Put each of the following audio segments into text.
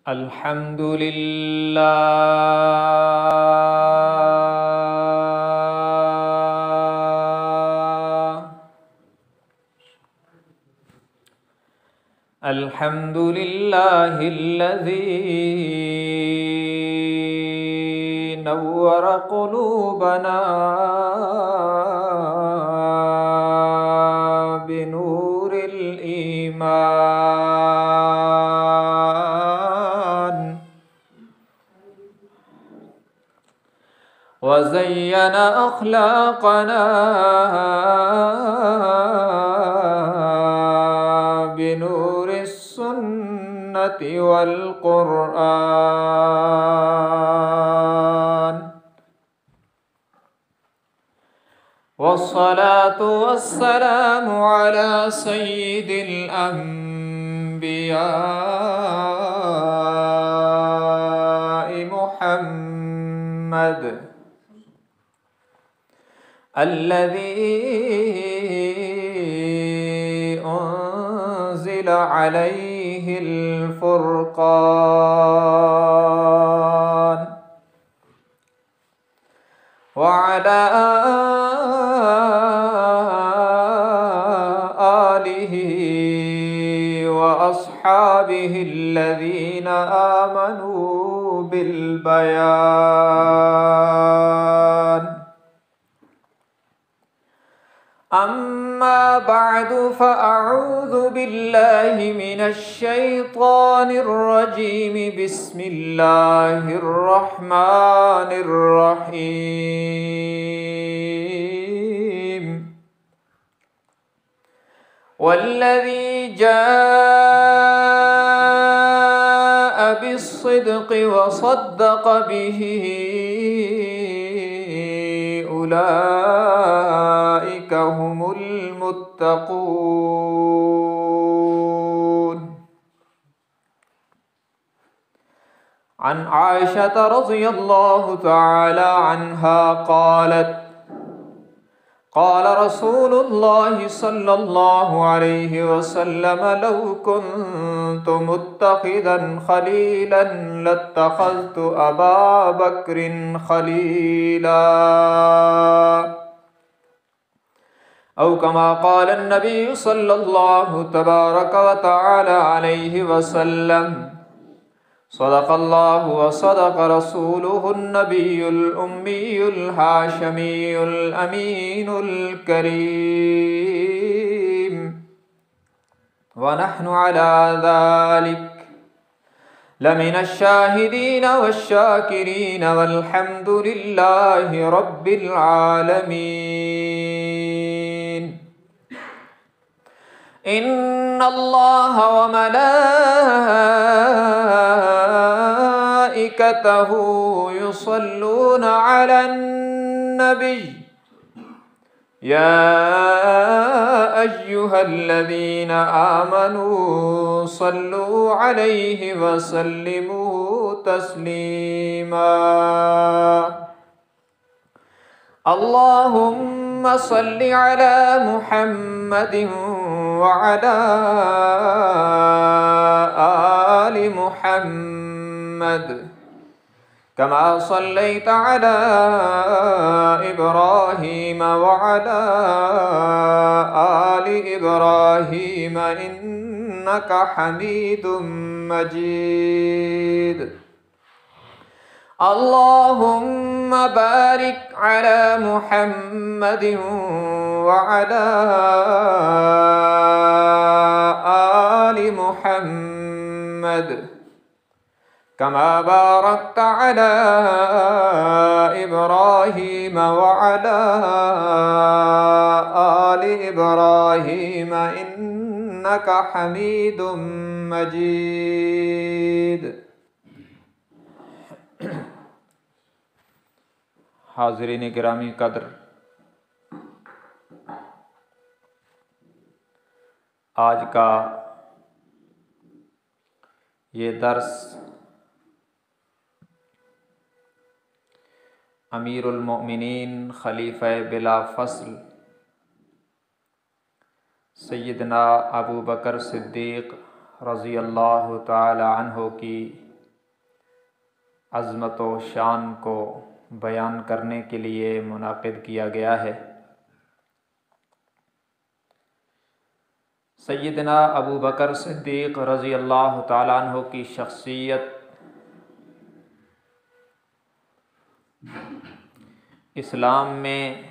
अल्हम्दुलिल्लाहिल्लज़ी नव्वර क़ुलूबना बिनूरिल ईमान व ज़य्यना अख़लाक़ना बिनूरिस सुन्नति वल क़ुरआन वस्सलातु वस्सलामु अला सय्यिदिल अंबियाइ मुहम्मद अल्लज़ी उन्ज़िल अलैहिल फ़ुरक़ान व अला आलिहि व अस्हाबिहि अल्लज़ीना आमनू बिल बयान अम्मा बअदु फ़अऊज़ु बिल्लाहि मिनश शैतानिर रजीम बिस्मिल्लाहिर रहमानिर रहीम वल्लज़ी जाअ बिस्सिद्क़ि व सद्दक़ बिही उलाइका हुमुल मुत्तक़ून अन आइशा रज़ियल्लाहु तआला अन्हा क़ालत क़ाल रसूलुल्लाहि सल्लल्लाहु अलैहि वसल्लम लौ कुन्तु मुत्तख़िज़न ख़लीलन लत्तख़ज़्तु अबा बक्रिन ख़लीला औ कमा क़ाल अन्नबिय्यु सल्लल्लाहु तबारक व तआला अलैहि वसल्लम सदक़ल्लाहु व सदक़ रसूलुहुन नबियुल उम्मियुल हाशिमियुल अमीनुल करीम व नहनु अला ज़ालिक लमिनश शाहिदीन वश्शाकिरीन वल्हम्दुलिल्लाहि रब्बिल आलमीन इन्नल्लाह व मलाइकतहु युसल्लूना अलन नबिय्य या अय्युहल्लज़ीना आमनू सल्लू अलैहि व सल्लिमू तस्लीमा अल्लाहुम्मा सल्लि अला मुहम्मदिन व अला आलि मुहम्मद कमा सल्लैता अला इब्राहीम व अला आलि इब्राहीम इन्नका हमीदुम मजीद अल्लाहुम्मा बारिक अला मुहम्मदिन व अला आलि मुहम्मद कमा बारकता अला इब्राहीम व अला आलि इब्राहीम इन्नका हमीदुम मजीद। हाज़रीन गिरामी कद्र, आज का ये दर्स अमीरुल मोमिनीन खलीफा बिला फ़स्ल सैयदना अबू बकर सिद्दीक़ रज़ियल्लाहु ताला अन्हु की अज़मत व शान को बयान करने के लिए मुनाक़िद किया गया है। सय्यदना अबू बकर सिद्दीक़ रज़ी अल्लाह ताला अन्हु की शख्सियत इस्लाम में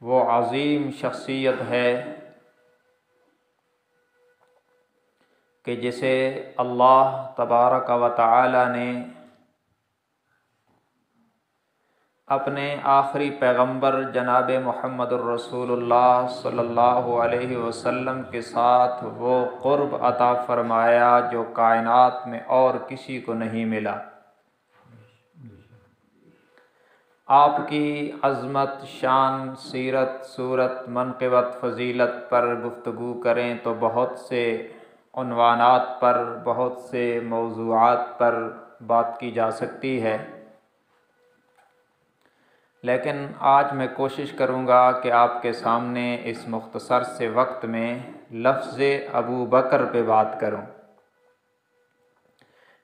वो अज़ीम शख्सियत है कि जिसे अल्लाह तबारक व तआला ने अपने आखिरी पैगंबर जनाब मुहम्मदुर रसूलुल्लाह सल्लल्लाहु अलैहि वसल्लम के साथ वो क़ुर्ब अता फ़रमाया जो कायनात में और किसी को नहीं मिला। आपकी अज़मत, शान, सीरत, सूरत, मनक़िबत, फ़जीलत पर गुफ्तगू करें तो बहुत से उन्वानात पर, बहुत से मौज़ूआत पर बात की जा सकती है, लेकिन आज मैं कोशिश करूँगा कि आपके सामने इस मुख्तसर से वक्त में लफ्ज़ अबू बकर पे बात करूँ।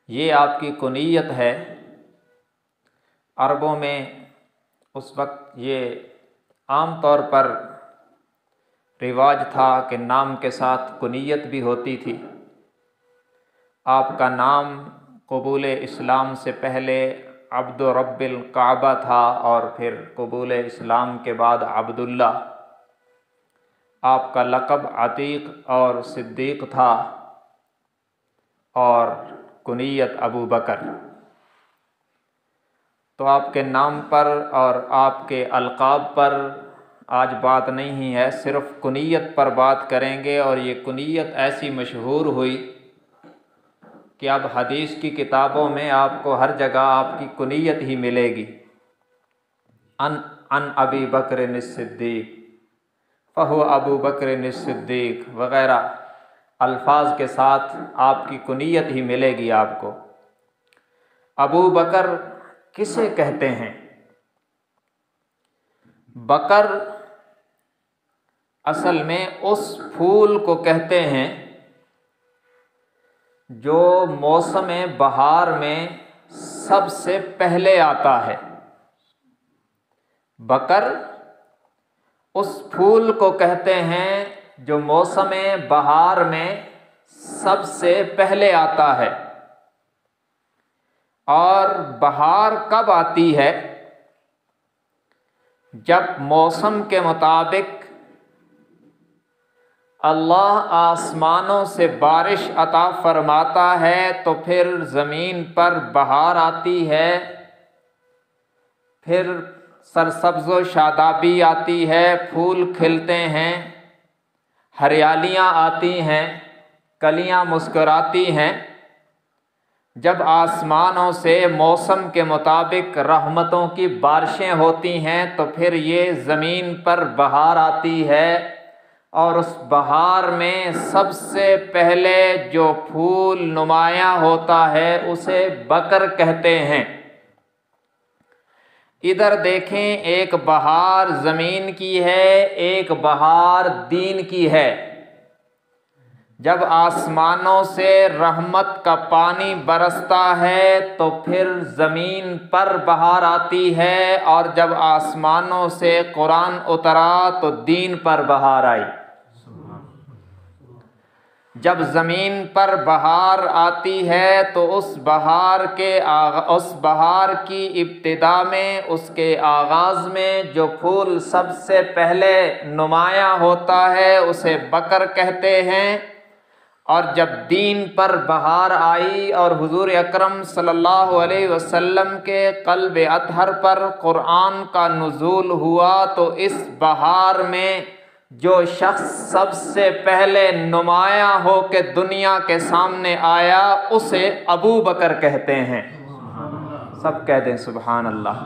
ये आपकी कुनियत है। अरबों में उस वक्त ये आम तौर पर रिवाज था कि नाम के साथ कुनियत भी होती थी। आपका नाम कबूल इस्लाम से पहले अब्दु रब्बिल काबा था और फिर कबूल इस्लाम के बाद अब्दुल्ला। आपका लक़ब अतीक और सिद्दीक़ था और कुनियत अबू बकर। तो आपके नाम पर और आपके अलक़ाब पर आज बात नहीं है, सिर्फ़ कुनियत पर बात करेंगे। और ये कुनियत ऐसी मशहूर हुई कि अब हदीस की किताबों में आपको हर जगह आपकी कुनियत ही मिलेगी। अन अबी बकर सिद्दीक़, फ़हु अबू बकर सिद्दीक़ वग़ैरह अल्फाज के साथ आपकी कुनियत ही मिलेगी आपको। अबू बकर किसे कहते हैं? बकर असल में उस फूल को कहते हैं जो मौसम बहार में सबसे पहले आता है। बकर उस फूल को कहते हैं जो मौसम बहार में सबसे पहले आता है। और बहार कब आती है? जब मौसम के मुताबिक अल्लाह आसमानों से बारिश अता फरमाता है तो फिर ज़मीन पर बहार आती है, फिर सरसब्ज़ व शादाबी आती है, फूल खिलते हैं, हरियालियाँ आती हैं, कलियाँ मुस्कुराती हैं। जब आसमानों से मौसम के मुताबिक रहमतों की बारिशें होती हैं तो फिर ये ज़मीन पर बहार आती है। और उस बहार में सबसे पहले जो फूल नुमाया होता है उसे बकर कहते हैं। इधर देखें, एक बहार ज़मीन की है, एक बहार दीन की है। जब आसमानों से रहमत का पानी बरसता है तो फिर ज़मीन पर बहार आती है, और जब आसमानों से कुरान उतरा तो दीन पर बहार आई। जब ज़मीन पर बहार आती है तो उस बहार की इब्तिदा में, उसके आगाज़ में जो फूल सबसे पहले नुमाया होता है उसे बकर कहते हैं। और जब दीन पर बहार आई और हुजूर अकरम सल्लल्लाहु अलैहि वसल्लम के क़ल्ब अतहर पर कुरान का नुज़ूल हुआ तो इस बहार में जो शख्स सबसे पहले नुमाया हो के दुनिया के सामने आया उसे अबू बकर कहते हैं। सब कह दें सुभान अल्लाह।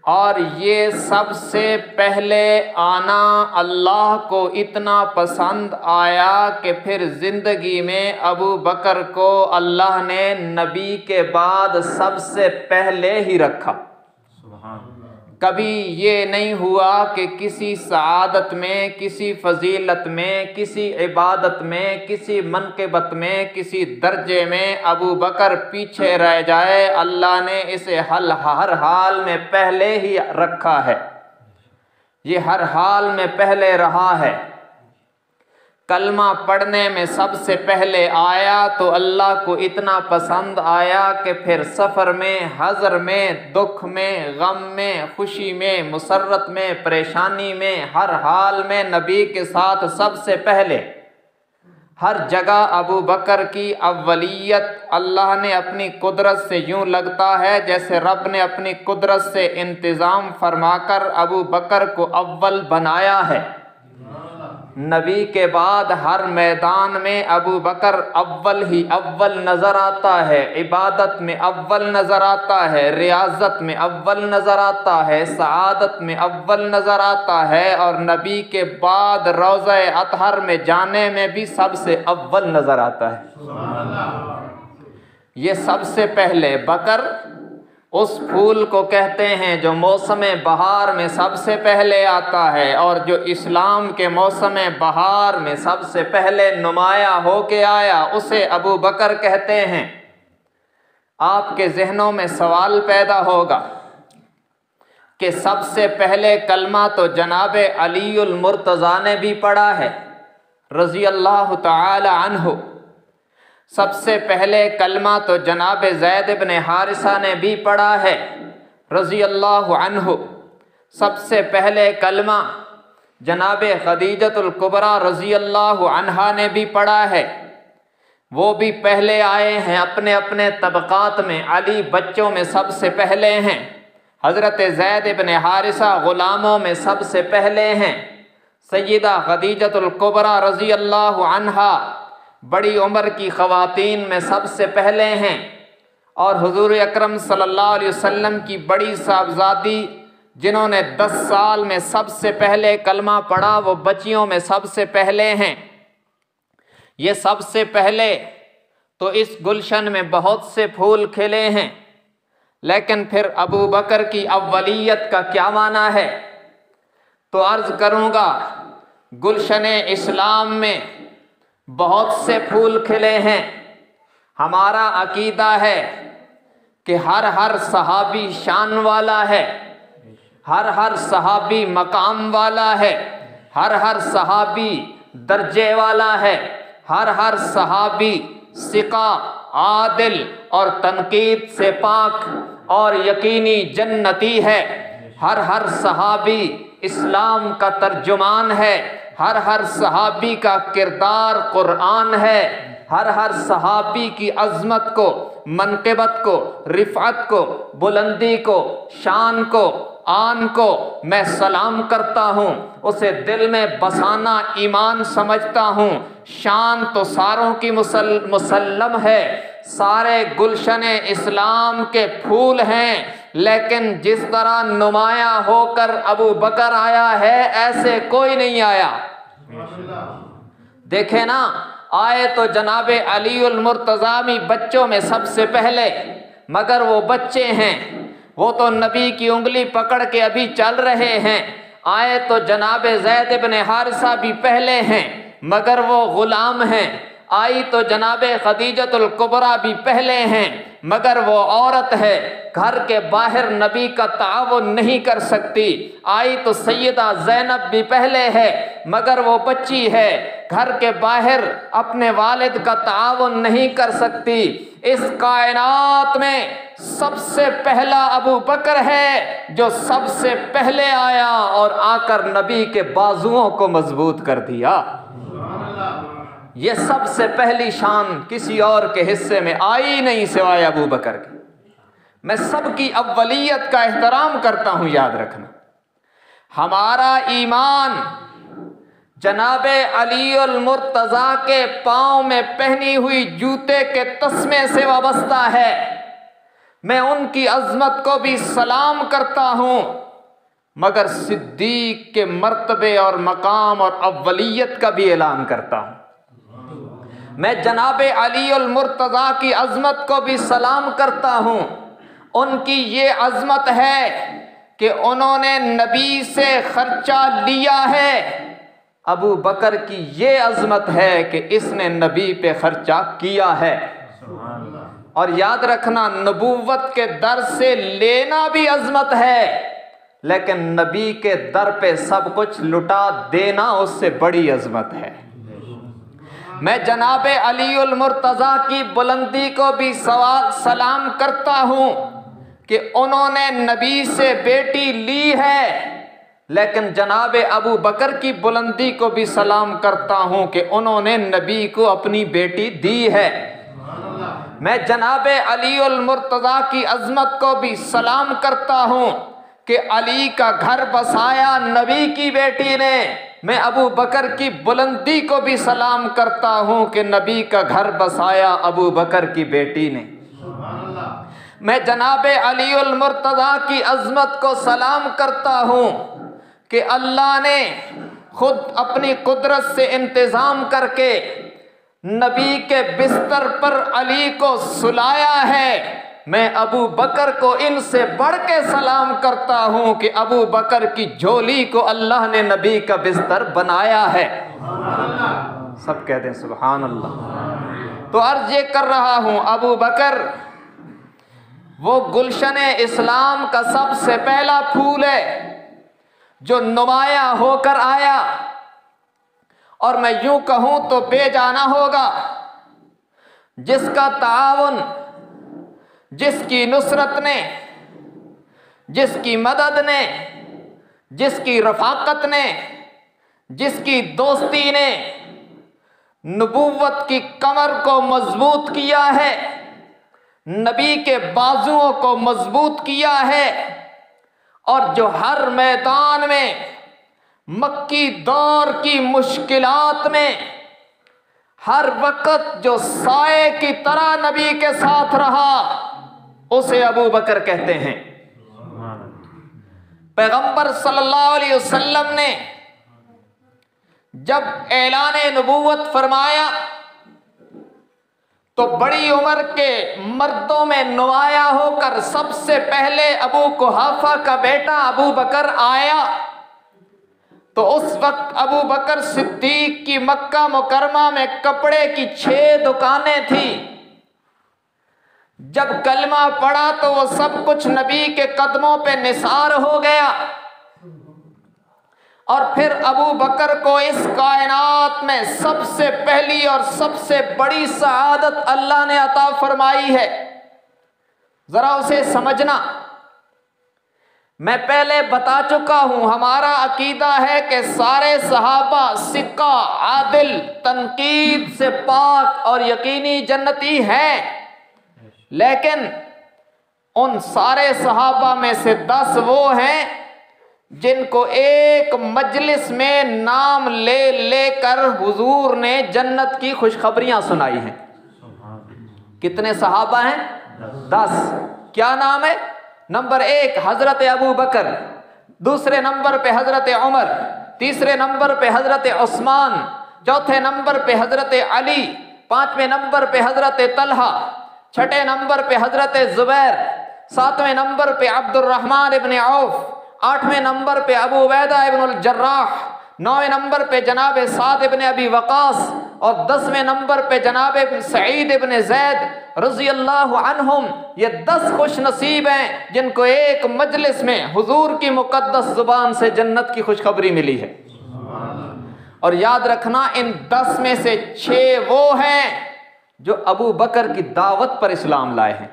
और ये सबसे पहले आना अल्लाह को इतना पसंद आया कि फिर ज़िंदगी में अबू बकर को अल्लाह ने नबी के बाद सबसे पहले ही रखा। कभी ये नहीं हुआ कि किसी सआदत में, किसी फजीलत में, किसी इबादत में, किसी मनक़िबत में, किसी दर्जे में अबू बकर पीछे रह जाए। अल्लाह ने इसे हर हाल में पहले ही रखा है, ये हर हाल में पहले रहा है। कलमा पढ़ने में सबसे पहले आया तो अल्लाह को इतना पसंद आया कि फिर सफ़र में, हज़र में, दुख में, गम में, खुशी में, मुसर्रत में, परेशानी में, हर हाल में नबी के साथ सबसे पहले हर जगह अबू बकर की अव्वलियत अल्लाह ने अपनी कुदरत से यूँ लगता है जैसे रब ने अपनी कुदरत से इंतज़ाम फरमाकर अबू बकर को अव्वल बनाया है। नबी के बाद हर मैदान में अबू बकर अव्वल ही अव्वल नज़र आता है। इबादत में अव्वल नज़र आता है, रियाज़त में अव्वल नज़र आता है, सआदत में अव्वल नज़र आता है, और नबी के बाद रोज़ा अतहर में जाने में भी सबसे अव्वल नज़र आता है। ये सबसे पहले बकर उस फूल को कहते हैं जो मौसम बहार में सबसे पहले आता है, और जो इस्लाम के मौसम बहार में सबसे पहले नुमाया हो के आया उसे अबू बकर कहते हैं। आपके जहनों में सवाल पैदा होगा कि सबसे पहले कलमा तो जनाब अलीउल मुर्तज़ा ने भी पढ़ा है रज़ी अल्लाह तआला अन्हु। सबसे पहले कलमा तो जनाब ज़ैद इब्न हारिसा ने भी पढ़ा है रज़ी अल्लाह अन्हु। सबसे पहले कलमा जनाब खदीजतुल कुबरा रज़ी अल्लाह अन्हा ने भी पढ़ा है, वो भी पहले आए हैं अपने अपने तबक़ात में। अली बच्चों में सबसे पहले हैं, हज़रत ज़ैद इब्न हारिसा ग़ुलामों में सबसे पहले हैं, सय्यदा खदीजतुल कुबरा रज़ी अल्लाह अन्हा बड़ी उम्र की ख़वातीन में सबसे पहले हैं, और हुज़ूर अकरम सल्लल्लाहु अलैहि वसल्लम की बड़ी साहबजादी जिन्होंने 10 साल में सबसे पहले कलमा पढ़ा वो बच्चियों में सबसे पहले हैं। ये सबसे पहले तो इस गुलशन में बहुत से फूल खिले हैं, लेकिन फिर अबू बकर की अव्वलियत का क्या माना है? तो अर्ज़ करूँगा, गुलशन इस्लाम में बहुत से फूल खिले हैं। हमारा अकीदा है कि हर सहाबी शान वाला है, हर सहाबी मकाम वाला है, हर सहाबी दर्जे वाला है, हर सहाबी सिका, आदिल और तनकीद से पाक और यकीनी जन्नती है। हर सहाबी इस्लाम का तर्जुमान है, हर सहाबी का किरदार कुरान है। हर सहाबी की अज़मत को, मनक़िबत को, रिफ़अत को, बुलंदी को, शान को, आन को मैं सलाम करता हूँ, उसे दिल में बसाना ईमान समझता हूँ। शान तो सारों की मुसल्लम है, सारे गुलशन इस्लाम के फूल हैं, लेकिन जिस तरह नुमाया होकर अबू बकर आया है ऐसे कोई नहीं आया। देखे ना, आए तो जनाब अलीउल मुर्तज़ा भी बच्चों में सबसे पहले, मगर वो बच्चे हैं, वो तो नबी की उंगली पकड़ के अभी चल रहे हैं। आए तो जनाब ज़ैद इब्न हारिसा भी पहले हैं, मगर वो ग़ुलाम हैं। आई तो जनाब खदीजतुल कुबरा भी पहले हैं, मगर वो औरत है, घर के बाहर नबी का ताउन नहीं कर सकती। आई तो सैयदा ज़ैनब भी पहले है, मगर वो बच्ची है, घर के बाहर अपने वालिद का ताउन नहीं कर सकती। इस कायनात में सबसे पहला अबू बकर है जो सबसे पहले आया और आकर नबी के बाजुओं को मजबूत कर दिया। ये सबसे पहली शान किसी और के हिस्से में आई नहीं सिवाय अबू बकर की। मैं सबकी अव्वलियत का एहतराम करता हूं, याद रखना। हमारा ईमान जनाबे अलीउल मुर्तज़ा के पाँव में पहनी हुई जूते के तस्मे से वाबस्ता है। मैं उनकी अज़मत को भी सलाम करता हूँ, मगर सिद्दीक के मर्तबे और मकाम और अव्वलियत का भी ऐलान करता हूँ। मैं जनाबे अलीउल मुर्तज़ा की अज़मत को भी सलाम करता हूँ। उनकी ये अज़मत है कि उन्होंने नबी से खर्चा लिया है। अबू बकर की ये अजमत है कि इसने नबी पे खर्चा किया है। और याद रखना, नबूवत के दर से लेना भी अजमत है, लेकिन नबी के दर पे सब कुछ लुटा देना उससे बड़ी अजमत है। मैं जनाबे अलीउल मुर्तज़ा की बुलंदी को भी सलाम करता हूँ कि उन्होंने नबी से बेटी ली है, लेकिन जनाबे अबू बकर की बुलंदी को भी सलाम करता हूँ कि उन्होंने नबी को अपनी बेटी दी है। मैं जनाबे अलीउल मुर्तज़ा की अजमत को भी सलाम करता हूँ कि अली का घर बसाया नबी की बेटी ने। मैं अबू बकर की बुलंदी को भी सलाम करता हूँ कि नबी का घर बसाया अबू बकर की बेटी ने। मैं जनाबे अलीउल मुर्तज़ा की अजमत को सलाम करता हूँ कि अल्लाह ने खुद अपनी कुदरत से इंतज़ाम करके नबी के बिस्तर पर अली को सुलाया है। मैं अबू बकर को इनसे बढ़ के सलाम करता हूँ कि अबू बकर की झोली को अल्लाह ने नबी का बिस्तर बनाया है। सब कहते हैं सुभान अल्लाह। तो अर्ज ये कर रहा हूँ, अबू बकर वो गुलशन इस्लाम का सबसे पहला फूल है जो नुमाया होकर आया, और मैं यूं कहूं तो बेजाना होगा, जिसका ताउन, जिसकी नुसरत ने, जिसकी मदद ने, जिसकी रफाकत ने, जिसकी दोस्ती ने नबूवत की कमर को मजबूत किया है, नबी के बाजुओं को मजबूत किया है, और जो हर मैदान में मक्की दौर की मुश्किलात में हर वक्त जो साए की तरह नबी के साथ रहा, उसे अबू बकर कहते हैं। पैगंबर सल्लल्लाहु अलैहि वसल्लम ने जब ऐलान नबूवत फरमाया तो बड़ी उम्र के मर्दों में नुमाया होकर सबसे पहले अबू कुहाफा का बेटा अबू बकर आया। तो उस वक्त अबू बकर सिद्दीक की मक्का मुकरमा में कपड़े की 6 दुकानें थी। जब कलमा पड़ा तो वो सब कुछ नबी के कदमों पे निसार हो गया, और फिर अबू बकर को इस कायनात में सबसे पहली और सबसे बड़ी सआदत अल्लाह ने अता फरमाई है। जरा उसे समझना। मैं पहले बता चुका हूं, हमारा अकीदा है कि सारे सहाबा सिक्का, आदिल, तनकीद से पाक और यकीनी जन्नती हैं, लेकिन उन सारे सहाबा में से 10 वो हैं जिनको एक मजलिस में नाम ले लेकर हुजूर ने जन्नत की खुशखबरियां सुनाई हैं। कितने सहाबा हैं? 10। क्या नाम है? नंबर 1 हजरत अबू बकर, दूसरे नंबर पे हजरत उमर, तीसरे नंबर पे हजरत उस्मान, चौथे नंबर पे हजरत अली, 5वें नंबर पे हजरत तलहा, 6ठे नंबर पे हजरत जुबैर, 7वें नंबर पे अब्दुर्रहमान इब्न औफ, 8वें नंबर पे अबू उबैदा इब्नुल जर्राह, 9वें नंबर पे जनाब साद इब्न अबी वकास, और 10वें नंबर पे जनाब सईद इब्न जैद रज़ी अल्लाहु अन्हुम। ये 10 खुश नसीब हैं जिनको एक मजलिस में हुजूर की मुकद्दस जुबान से जन्नत की खुशखबरी मिली है। और याद रखना, इन 10 में से 6 वो हैं जो अबू बकर की दावत पर इस्लाम लाए हैं।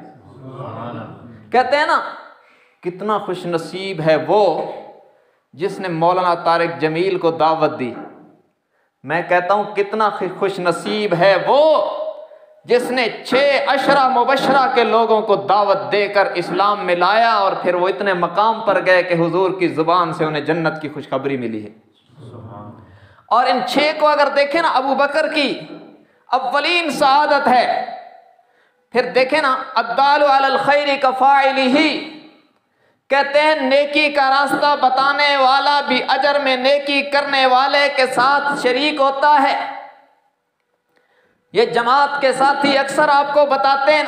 कहते हैं ना, कितना खुश नसीब है वो जिसने मौलाना तारिक जमील को दावत दी। मैं कहता हूं, कितना खुश नसीब है वो जिसने 6 अशरा मुबशरा के लोगों को दावत देकर इस्लाम में लाया, और फिर वो इतने मकाम पर गए कि हुजूर की जुबान से उन्हें जन्नत की खुशखबरी मिली है। और इन 6 को अगर देखें ना, अबू बकर की अव्वलीन सआदत है। फिर देखें ना, अद्दालु अलल खैरि कफ़ाइलिही, कहते हैं नेकी का रास्ता बताने वाला भी अजर में नेकी करने वाले के साथ शरीक होता है। ये जमात के साथी अक्सर आपको बताते हैं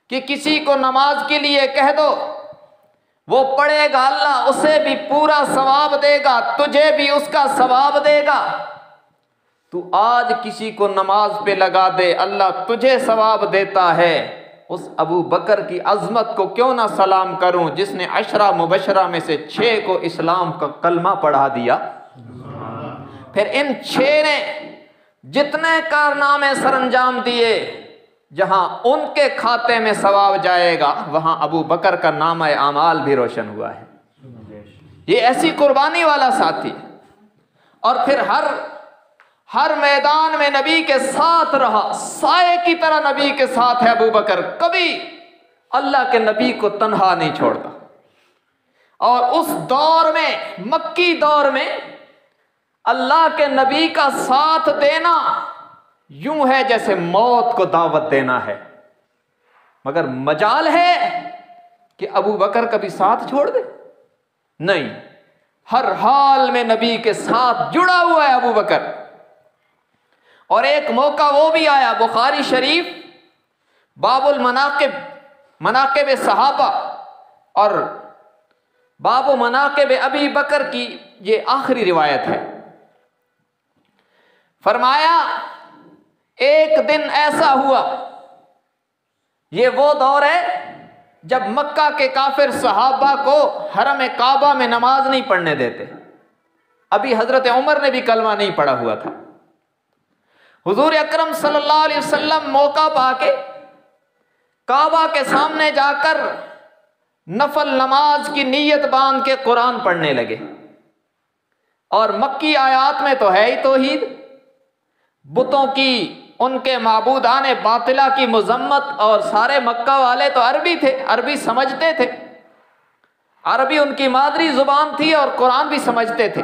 कि किसी को नमाज के लिए कह दो, वो पढ़ेगा अल्लाह उसे भी पूरा सवाब देगा, तुझे भी उसका सवाब देगा। तू आज किसी को नमाज पे लगा दे, अल्लाह तुझे सवाब देता है। उस अबू बकर की अजमत को क्यों ना सलाम करूं जिसने अशरा मुबशरा में से 6 को इस्लाम का कलमा पढ़ा दिया। फिर इन 6 ने जितने कारनामे सरंजाम दिए, जहां उनके खाते में सवाब जाएगा वहां अबू बकर का नाम आमाल भी रोशन हुआ है। ये ऐसी कुर्बानी वाला साथी। और फिर हर मैदान में नबी के साथ रहा, साए की तरह नबी के साथ है अबू बकर, कभी अल्लाह के नबी को तन्हा नहीं छोड़ता। और उस दौर में, मक्की दौर में, अल्लाह के नबी का साथ देना यूं है जैसे मौत को दावत देना है। मगर मजाल है कि अबू बकर कभी साथ छोड़ दे? नहीं, हर हाल में नबी के साथ जुड़ा हुआ है अबू बकर। और एक मौका वो भी आया, बुखारी शरीफ बाबुल मनाकिब सहाबा और बाबु मनाकिब अबी बकर की ये आखिरी रिवायत है। फरमाया एक दिन ऐसा हुआ, ये वो दौर है जब मक्का के काफिर सहाबा को हरम काबा में नमाज नहीं पढ़ने देते। अभी हजरत उमर ने भी कलमा नहीं पढ़ा हुआ था। हुजूर अकरम सल्लल्लाहु अलैहि वसल्लम मौका पाके काबा के सामने जाकर नफल नमाज की नीयत बांध के कुरान पढ़ने लगे। और मक्की आयात में तो है ही तौहीद, बुतों की, उनके माबूदाने बातिला की मुजम्मत। और सारे मक्का वाले तो अरबी थे, अरबी समझते थे, अरबी उनकी मादरी जुबान थी और कुरान भी समझते थे।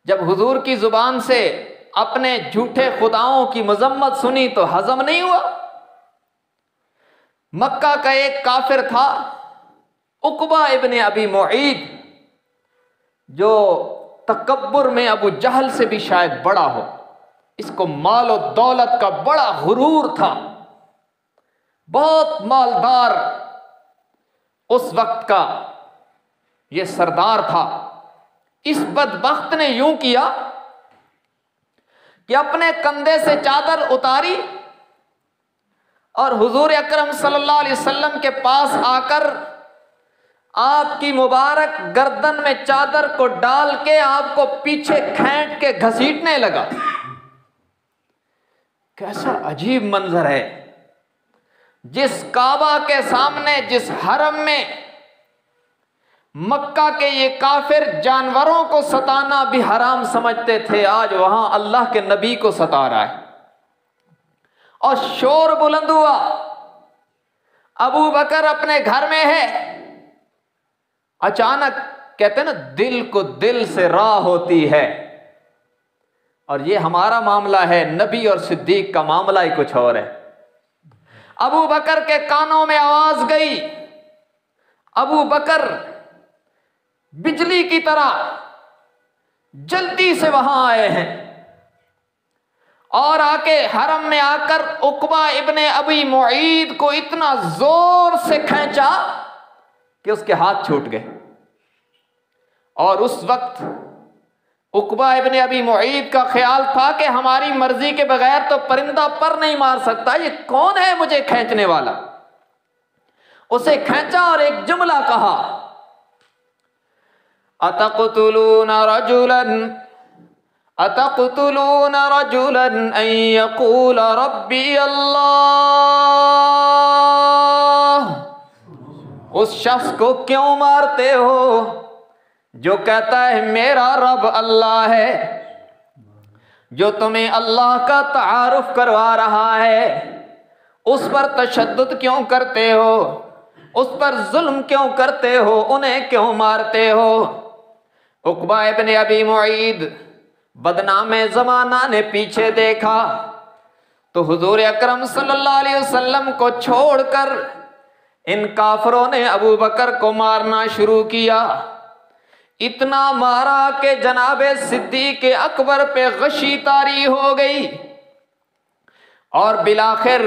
जब हुजूर की जुबान से अपने झूठे खुदाओं की मजम्मत सुनी तो हजम नहीं हुआ। मक्का का एक काफिर था उकबा इब्ने अबी मुईद, जो तकब्बुर में अबू जहल से भी शायद बड़ा हो। इसको माल और दौलत का बड़ा गुरूर था, बहुत मालदार उस वक्त का ये सरदार था। इस बदबख्त ने यूं किया कि अपने कंधे से चादर उतारी और हुजूर अकरम सल्लल्लाहु अलैहि वसल्लम के पास आकर आपकी मुबारक गर्दन में चादर को डाल के आपको पीछे खींच के घसीटने लगा। कैसा अजीब मंजर है, जिस काबा के सामने, जिस हरम में मक्का के ये काफिर जानवरों को सताना भी हराम समझते थे, आज वहां अल्लाह के नबी को सता रहा है। और शोर बुलंद हुआ, अबू बकर अपने घर में है। अचानक कहते ना, दिल को दिल से राह होती है। और ये हमारा मामला है, नबी और सिद्दीक का मामला ही कुछ और है। अबू बकर के कानों में आवाज गई, अबू बकर बिजली की तरह जल्दी से वहां आए हैं और आके हरम में आकर उकबा इब्ने अबी मुईद को इतना जोर से खींचा कि उसके हाथ छूट गए। और उस वक्त उकबा इब्ने अबी मुईद का ख्याल था कि हमारी मर्जी के बगैर तो परिंदा पर नहीं मार सकता, ये कौन है मुझे खींचने वाला। उसे खींचा और एक जुमला कहा, अतक़्तुलून रजुलन अन यक़ूल रब्बी अल्लाह। उस शख्स को क्यों मारते हो जो कहता है मेरा रब अल्लाह है, जो तुम्हें अल्लाह का तारुफ करवा रहा है। उस पर तशद्दुद क्यों करते हो, उस पर जुल्म क्यों करते हो, उन्हें क्यों मारते हो। उकबा इब्ने अबी मुईद बदनामे ज़माना ने पीछे देखा तो हुजूर अकरम सल्लल्लाहु अलैहि वसल्लम को छोड़कर इन काफरों ने अबू बकर को मारना शुरू किया। इतना मारा कि जनाबे सिद्दीक अकबर पे गशी तारी हो गई। और बिलाखिर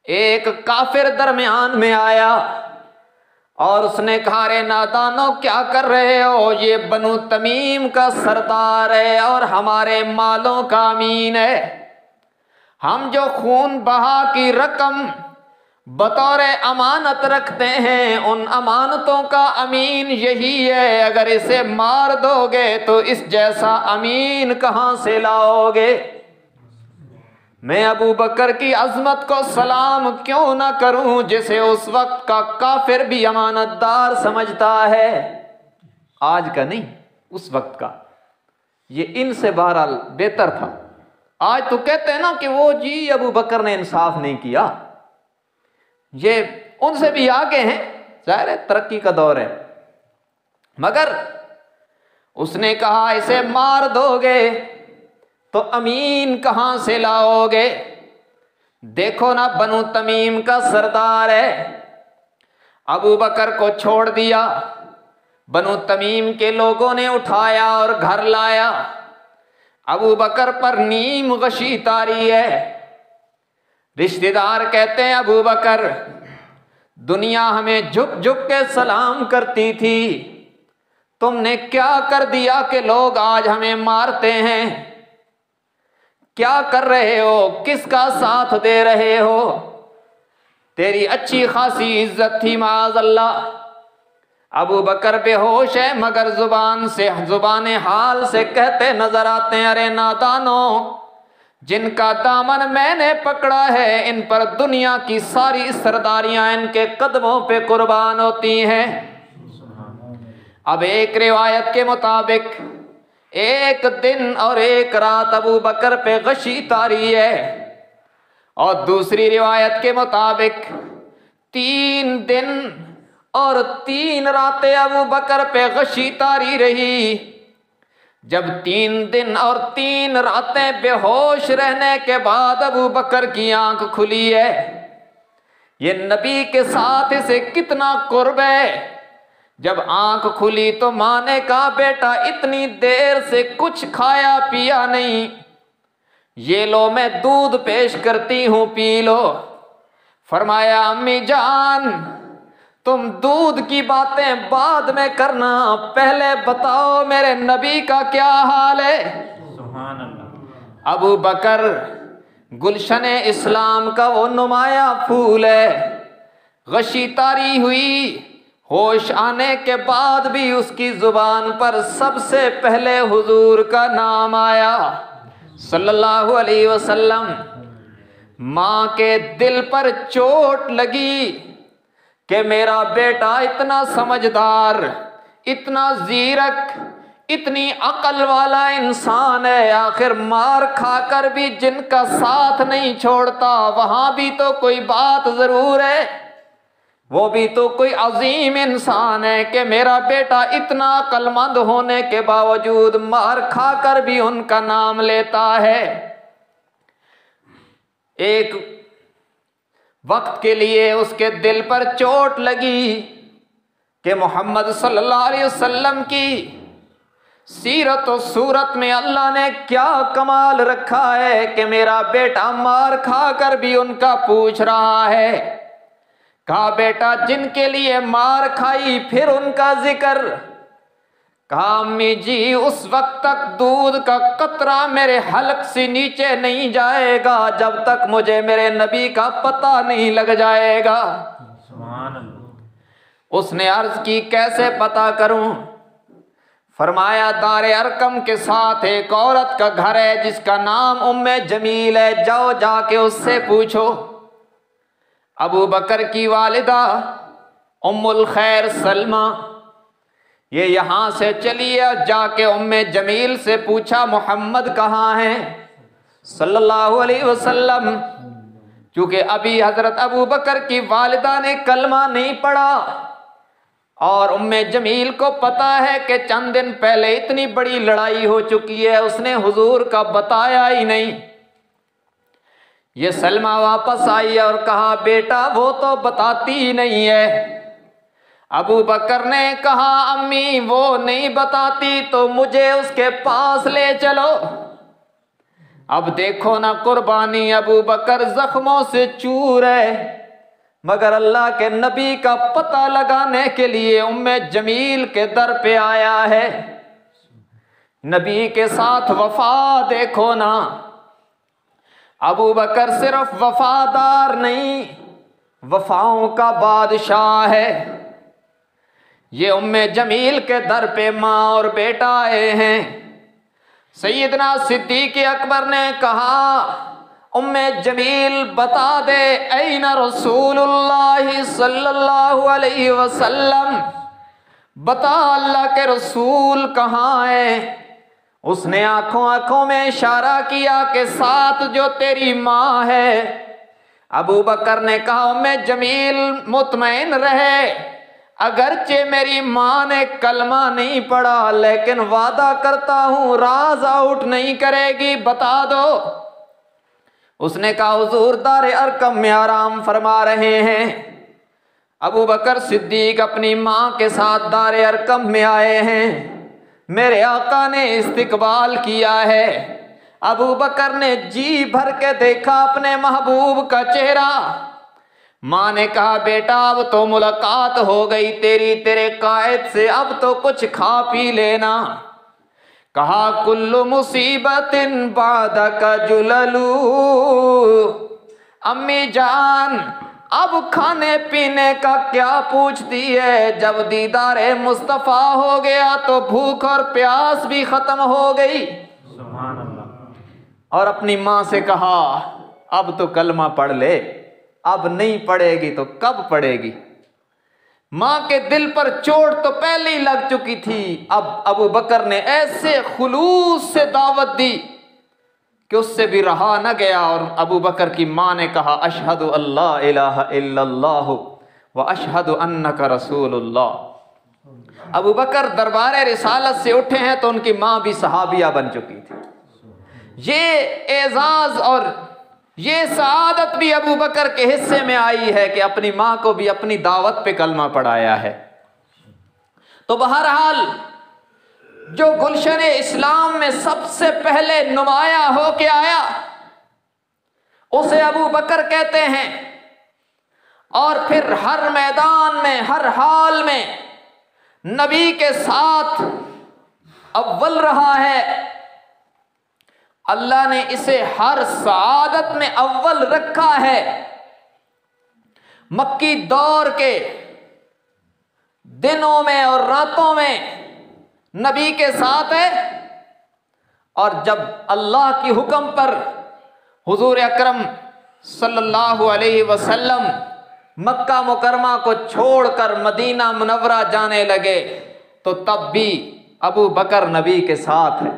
एक काफिर दरमियान में आया और उसने कहा, रे नादानो क्या कर रहे हो, ये बनु तमीम का सरदार है और हमारे मालों का अमीन है। हम जो खून बहा की रकम बतौर अमानत रखते हैं, उन अमानतों का अमीन यही है। अगर इसे मार दोगे तो इस जैसा अमीन कहां से लाओगे। मैं अबू बकर की अजमत को सलाम क्यों ना करूं, जिसे उस वक्त का काफिर भी अमानतदार समझता है। आज का नहीं, उस वक्त का। ये इनसे बहरहाल बेहतर था। आज तो कहते हैं ना कि वो जी अबू बकर ने इंसाफ नहीं किया, ये उनसे भी आगे हैं, जाहिर है तरक्की का दौर है। मगर उसने कहा, इसे मार दोगे तो अमीन कहां से लाओगे। देखो ना, बनु तमीम का सरदार है। अबू बकर को छोड़ दिया, बनु तमीम के लोगों ने उठाया और घर लाया। अबू बकर पर नीम गशी तारी है। रिश्तेदार कहते हैं, अबू बकर, दुनिया हमें झुक झुक के सलाम करती थी, तुमने क्या कर दिया कि लोग आज हमें मारते हैं। क्या कर रहे हो, किसका साथ दे रहे हो। तेरी अच्छी खासी इज्जत थी माज़अल्लाह। अबू बकर बेहोश है, मगर जुबान हाल से कहते नजर आते हैं, अरे नादानो, जिनका दामन मैंने पकड़ा है, इन पर दुनिया की सारी सरदारियां इनके कदमों पे कुर्बान होती हैं। अब एक रिवायत के मुताबिक एक दिन और एक रात अबू बकर पे गशी तारी है, और दूसरी रिवायत के मुताबिक 3 दिन और 3 रातें अबू बकर पे गशी तारी रही। जब 3 दिन और 3 रातें बेहोश रहने के बाद अबू बकर की आंख खुली है, ये नबी के साथ इसे कितना कुर्ब है। जब आंख खुली तो माँ ने कहा, बेटा इतनी देर से कुछ खाया पिया नहीं, ये लो मैं दूध पेश करती हूं, पी लो। फरमाया, अम्मी जान, तुम दूध की बातें बाद में करना, पहले बताओ मेरे नबी का क्या हाल है। सुभान अल्लाह। अबू बकर गुलशन इस्लाम का वो नुमाया फूल है। गशी तारी हुई, होश आने के बाद भी उसकी जुबान पर सबसे पहले हुजूर का नाम आया सल्लल्लाहु अलैहि वसल्लम। माँ के दिल पर चोट लगी कि मेरा बेटा इतना समझदार, इतना जीरक, इतनी अकल वाला इंसान है, आखिर मार खाकर भी जिनका साथ नहीं छोड़ता, वहां भी तो कोई बात जरूर है। वो भी तो कोई अजीम इंसान है कि मेरा बेटा इतना अक्लमंद होने के बावजूद मार खाकर भी उनका नाम लेता है। एक वक्त के लिए उसके दिल पर चोट लगी कि मोहम्मद सल्लल्लाहु अलैहि वसल्लम की सीरत और सूरत में अल्लाह ने क्या कमाल रखा है कि मेरा बेटा मार खाकर भी उनका पूछ रहा है। कहा, बेटा जिनके लिए मार खाई फिर उनका जिक्र। कहा, अम्मी जी, उस वक्त तक दूध का कतरा मेरे हलक से नीचे नहीं जाएगा जब तक मुझे मेरे नबी का पता नहीं लग जाएगा। सुभान अल्लाह। उसने अर्ज की, कैसे पता करूं। फरमाया, दारे अरकम के साथ एक औरत का घर है जिसका नाम उम्मे जमील है, जाओ जाके उससे पूछो। अबू बकर की वालिदा उम्मुल खैर सलमा ये यहाँ से चली और जाके उम्मे जमील से पूछा, मोहम्मद कहाँ हैं सल्लल्लाहु अलैहि वसल्लम। क्योंकि अभी हजरत अबू बकर की वालिदा ने कलमा नहीं पढ़ा और उम्मे जमील को पता है कि चंद दिन पहले इतनी बड़ी लड़ाई हो चुकी है, उसने हुजूर का बताया ही नहीं। ये सलमा वापस आई और कहा, बेटा वो तो बताती ही नहीं है। अबू बकर ने कहा, अम्मी वो नहीं बताती तो मुझे उसके पास ले चलो। अब देखो ना कुर्बानी, अबू बकर जख्मों से चूर है, मगर अल्लाह के नबी का पता लगाने के लिए उम्मे जमील के दर पे आया है। नबी के साथ वफा देखो ना, अबू बकर सिर्फ वफादार नहीं, वफाओं का बादशाह है। ये उम्मे जमील के दर पे माँ और बेटा आए हैं। सैयदना सिद्दीक अकबर ने कहा, उम्मे जमील बता दे ऐना रसूलुल्लाह सल्लल्लाहु अलैहि वसल्लम, बता अल्लाह के रसूल कहाँ है। उसने आंखों आंखों में इशारा किया कि साथ जो तेरी माँ है। अबू बकर ने कहा, उम्मे जमील मुतमईन रहे, अगरचे मेरी माँ ने कलमा नहीं पढ़ा, लेकिन वादा करता हूं राज आउट नहीं करेगी, बता दो। उसने कहा, हुजूर दारे अरकम में आराम फरमा रहे हैं। अबू बकर सिद्दीक अपनी माँ के साथ दारे अरकम में आए हैं। मेरे आका ने इस्तिकबाल किया है। अबू बकर ने जी भर के देखा अपने महबूब का चेहरा। माँ ने कहा, बेटा अब तो मुलाकात हो गई तेरी तेरे कायद से, अब तो कुछ खा पी लेना। कहा, कुल्लु मुसीबतिन बादका जुललू, अम्मी जान अब खाने पीने का क्या पूछती है, जब दीदारे मुस्तफ़ा हो गया तो भूख और प्यास भी खत्म हो गई। सुभान अल्लाह। और अपनी माँ से कहा, अब तो कलमा पढ़ ले, अब नहीं पढ़ेगी तो कब पढ़ेगी। माँ के दिल पर चोट तो पहले ही लग चुकी थी। अब अबू बकर ने ऐसे खुलूस से दावत दी कि उससे भी रहा न गया। और अबू बकर की माँ ने कहा, अशहदु अल्ला इलाहा इल्लल्लाह व अशहदु अन्नका रसूलुल्लाह। अबू बकर दरबार रिसालत से उठे हैं तो उनकी माँ भी सहाबिया बन चुकी थी। ये एजाज और ये सआदत भी अबू बकर के हिस्से में आई है कि अपनी माँ को भी अपनी दावत पे कलमा पढ़ाया है। तो बहरहाल जो गुलशन इस्लाम में सबसे पहले नुमाया हो के आया उसे अबू बकर कहते हैं। और फिर हर मैदान में, हर हाल में नबी के साथ अव्वल रहा है। अल्लाह ने इसे हर सआदत में अव्वल रखा है। मक्की दौर के दिनों में और रातों में नबी के साथ है। और जब अल्लाह की हुक्म पर हुजूर अकरम सल्लल्लाहु अलैहि वसल्लम मक्का मुकरमा को छोड़कर मदीना मुनव्वरा जाने लगे तो तब भी अबू बकर नबी के साथ है।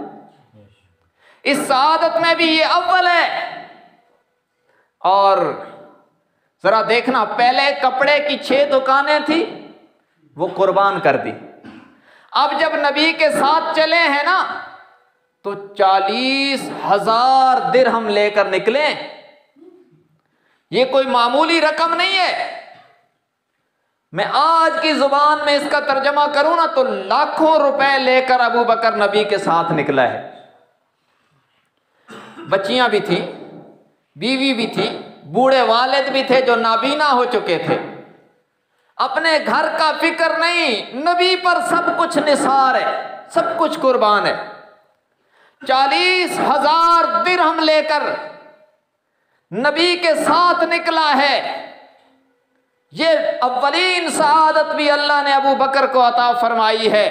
इस सआदत में भी ये अव्वल है। और जरा देखना, पहले कपड़े की 6 दुकानें थी, वो कुर्बान कर दी। अब जब नबी के साथ चले हैं ना तो 40,000 दिरहम लेकर निकले। ये कोई मामूली रकम नहीं है। मैं आज की जुबान में इसका तर्जमा करूं ना तो लाखों रुपए लेकर अबू बकर नबी के साथ निकला है। बच्चियां भी थी, बीवी भी थी, बूढ़े वालिद भी थे जो नाबीना हो चुके थे। अपने घर का फिक्र नहीं, नबी पर सब कुछ निसार है, सब कुछ कुर्बान है। 40,000 दिरहम लेकर नबी के साथ निकला है। ये अव्वलीन सआदत भी अल्लाह ने अबू बकर को अता फरमाई है।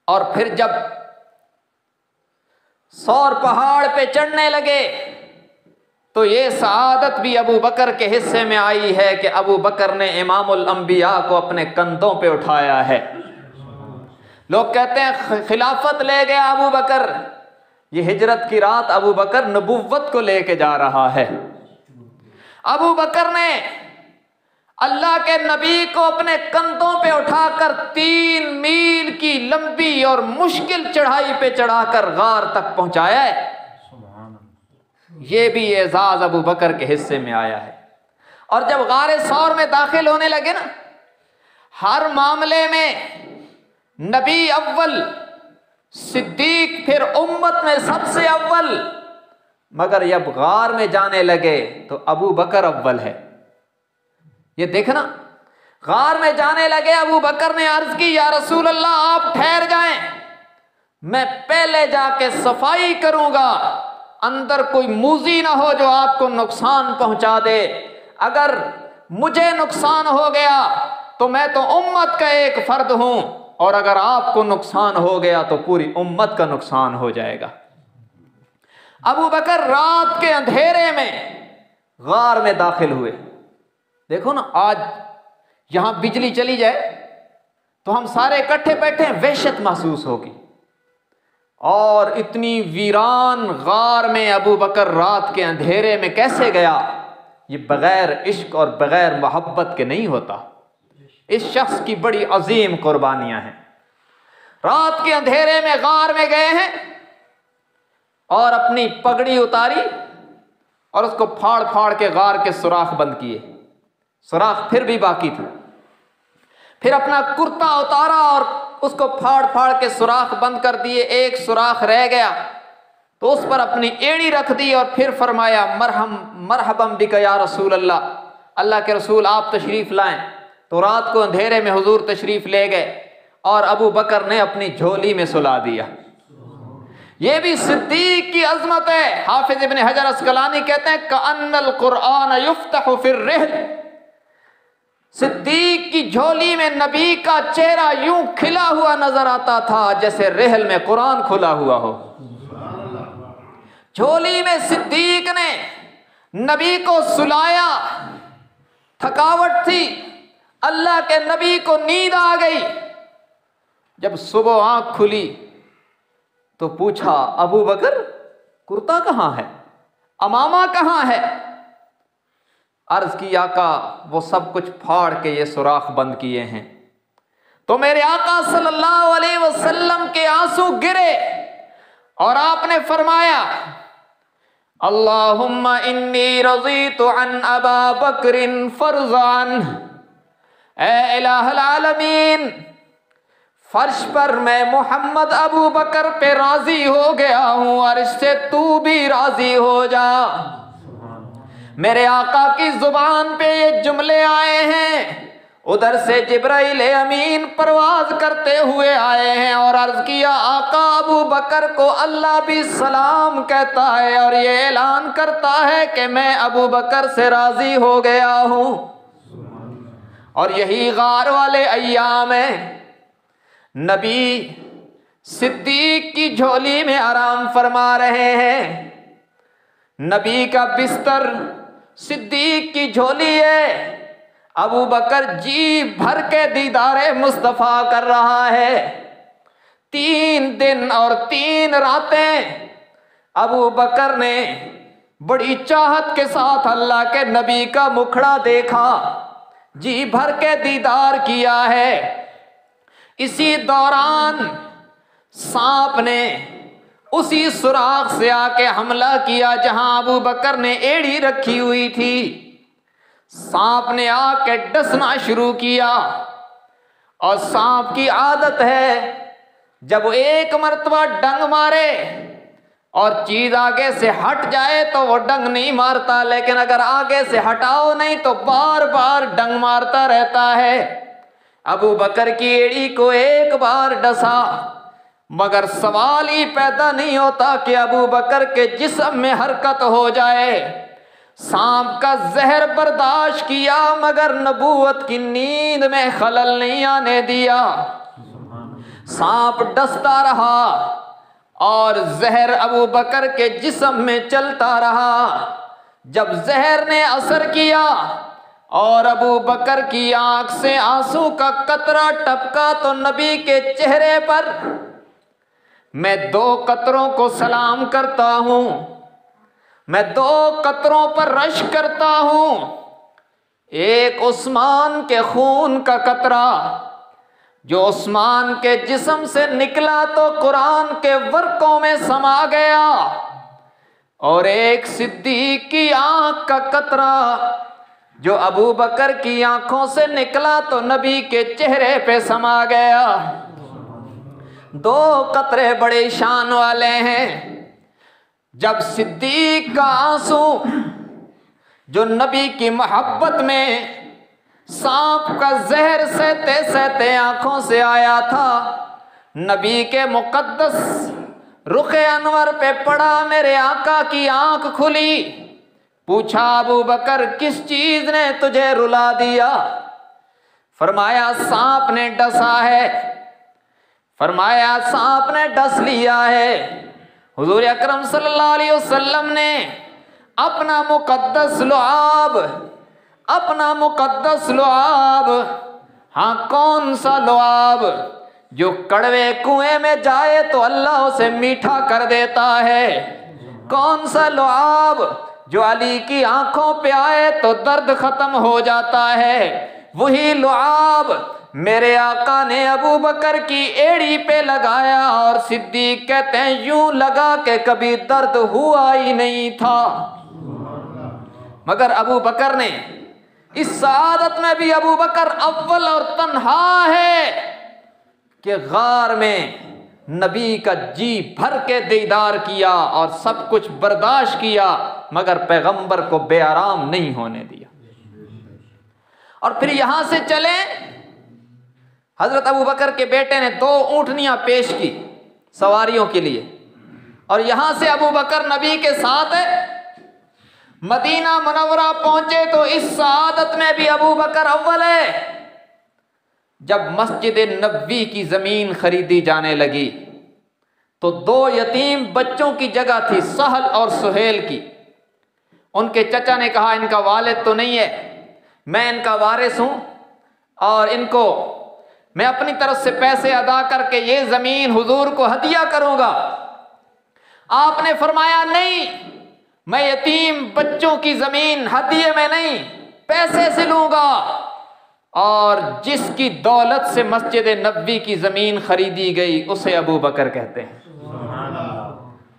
और फिर जब सौर पहाड़ पे चढ़ने लगे तो ये सआदत भी अबू बकर के हिस्से में आई है कि अबू बकर ने इमामुल अंबिया को अपने कंधों पे उठाया है। लोग कहते हैं खिलाफत ले गया अबू बकर। ये हिजरत की रात अबू बकर नबुव्वत को लेके जा रहा है। अबू बकर ने अल्लाह के नबी को अपने कंधों पे उठाकर 3 मील की लंबी और मुश्किल चढ़ाई पे चढ़ाकर गार तक पहुंचाया है। ये भी एजाज अबू बकर के हिस्से में आया है। और जब गारे सौर में दाखिल होने लगे ना, हर मामले में नबी अव्वल, सिद्दीक फिर उम्मत में सबसे अव्वल। मगर जब गार में जाने लगे तो अबू बकर अव्वल है। ये देखना, गार में जाने लगे, अबू बकर ने अर्ज की, या रसूल अल्लाह आप ठहर जाएं, मैं पहले जाके सफाई करूंगा, अंदर कोई मूजी ना हो जो आपको नुकसान पहुंचा दे। अगर मुझे नुकसान हो गया तो मैं तो उम्मत का एक फर्द हूं, और अगर आपको नुकसान हो गया तो पूरी उम्मत का नुकसान हो जाएगा। अबू बकर रात के अंधेरे में गार में दाखिल हुए। देखो ना, आज यहां बिजली चली जाए तो हम सारे इकट्ठे बैठे, वहशत महसूस होगी। और इतनी वीरान गार में अबू बकर रात के अंधेरे में कैसे गया? ये बगैर इश्क और बगैर मोहब्बत के नहीं होता। इस शख्स की बड़ी अजीम कुर्बानियां हैं। रात के अंधेरे में गार में गए हैं और अपनी पगड़ी उतारी और उसको फाड़ फाड़ के गार के सुराख बंद किए। सुराख फिर भी बाकी था। फिर अपना कुर्ता उतारा और उसको फाड़ फाड़ के सुराख बंद कर दिए। एक सुराख रह गया तो उस पर अपनी एड़ी रख दी और फिर फरमाया, मरहबम बिका या रसूल अल्लाह, अल्लाह के रसूल आप तशरीफ लाएं। तो रात को अंधेरे में हुजूर तशरीफ ले गए और अबू बकर ने अपनी झोली में सुला दिया। ये भी सिद्दीक की अजमत है। हाफिज इब्न हजर अस्कलानी कहते हैं, कअन्नल कुरआन युफ्तहु फिर रिहल, सिद्दीक की झोली में नबी का चेहरा यूं खिला हुआ नजर आता था जैसे रेहल में कुरान खुला हुआ हो। झोली में सिद्दीक ने नबी को सुलाया। थकावट थी, अल्लाह के नबी को नींद आ गई। जब सुबह आंख खुली तो पूछा, अबू बकर कुर्ता कहां है, अमामा कहां है? अर्ज की, आका वो सब कुछ फाड़ के ये सुराख बंद किए हैं। तो मेरे आका सल्लल्लाहु अलैहि वसल्लम के आंसू गिरे और आपने फरमाया, अल्लाहुम्मा इन्नी रज़ीतु अन अबा बकरिन फरज़ान, ए इलाहुल आलमीन, फर्श पर मैं मोहम्मद अबू बकर पे राजी हो गया हूं और इससे तू भी राजी हो जा। मेरे आका की जुबान पे ये जुमले आए हैं। उधर से जिब्राइल अमीन परवाज करते हुए आए हैं और अर्ज किया, आका अबू बकर को अल्लाह भी सलाम कहता है और ये ऐलान करता है कि मैं अबू बकर से राजी हो गया हूं। और यही गार वाले अय्याम में नबी सिद्दीक की झोली में आराम फरमा रहे हैं। नबी का बिस्तर सिद्दीक की झोली है। अबू बकर जी भर के दीदारे मुस्तफ़ा कर रहा है। 3 दिन और 3 रातें अबू बकर ने बड़ी चाहत के साथ अल्लाह के नबी का मुखड़ा देखा, जी भर के दीदार किया है। इसी दौरान सांप ने उसी सुराख से आके हमला किया जहां अबू बकर ने एड़ी रखी हुई थी। सांप ने आके डसना शुरू किया और सांप की आदत है जब एक मर्तबा डंग मारे और चीज आगे से हट जाए तो वो डंग नहीं मारता, लेकिन अगर आगे से हटाओ नहीं तो बार बार डंग मारता रहता है। अबू बकर की एड़ी को एक बार डसा, मगर सवाल ही पैदा नहीं होता कि अबू बकर के जिस्म में हरकत हो जाए। सांप का जहर बर्दाश्त किया मगर नबूवत की नींद में खलल नहीं आने दिया। सांप डसता रहा और जहर अबू बकर के जिस्म में चलता रहा। जब जहर ने असर किया और अबू बकर की आंख से आंसू का कतरा टपका तो नबी के चेहरे पर मैं 2 कतरों को सलाम करता हूं, मैं 2 कतरों पर रश करता हूं। एक उस्मान के खून का कतरा जो उस्मान के जिस्म से निकला तो कुरान के वर्कों में समा गया, और एक सिद्दीक की आंख का कतरा जो अबू बकर की आंखों से निकला तो नबी के चेहरे पे समा गया। 2 कतरे बड़े शान वाले हैं। जब सिद्दीक का आंसू जो नबी की मोहब्बत में सांप का जहर सहते सहते आंखों से आया था। नबी के मुकद्दस रुखे अनवर पे पड़ा, मेरे आका की आंख खुली। पूछा अबू बकर किस चीज ने तुझे रुला दिया? फरमाया सांप ने डसा है। फरमाया सांप ने डस लिया है। हुजूर अकरम सल्लल्लाहु अलैहि वसल्लम ने अपना मुकद्दस लुआब, हाँ कौन सा लुआब, जो कड़वे कुएं में जाए तो अल्लाह उसे मीठा कर देता है। कौन सा लुआब जो अली की आंखों पे आए तो दर्द खत्म हो जाता है। वही लुआब मेरे आका ने अबू बकर की एड़ी पे लगाया और सिद्दीक कहते हैं यूं लगा के कभी दर्द हुआ ही नहीं था। मगर अबू बकर ने इस सआदत में भी अबू बकर अव्वल और तन्हा है कि गार में नबी का जी भर के दीदार किया और सब कुछ बर्दाश्त किया, मगर पैगंबर को बेआराम नहीं होने दिया। और फिर यहां से चले, हजरत अबू बकर के बेटे ने 2 ऊंटनियां पेश की सवारियों के लिए, और यहां से अबू बकर नबी के साथ मदीना मुनव्वरा पहुंचे। तो इस सआदत में भी अबू बकर अव्वल है। जब मस्जिद नबवी की जमीन खरीदी जाने लगी तो 2 यतीम बच्चों की जगह थी, सहल और सुहेल की। उनके चचा ने कहा इनका वालिद तो नहीं है, मैं इनका वारिस हूं और इनको मैं अपनी तरफ से पैसे अदा करके ये जमीन हुजूर को हदिया करूंगा। आपने फरमाया नहीं, मैं यतीम बच्चों की जमीन हदिये में नहीं पैसे से लूंगा। और जिसकी दौलत से मस्जिद नबवी की जमीन खरीदी गई उसे अबू बकर कहते हैं।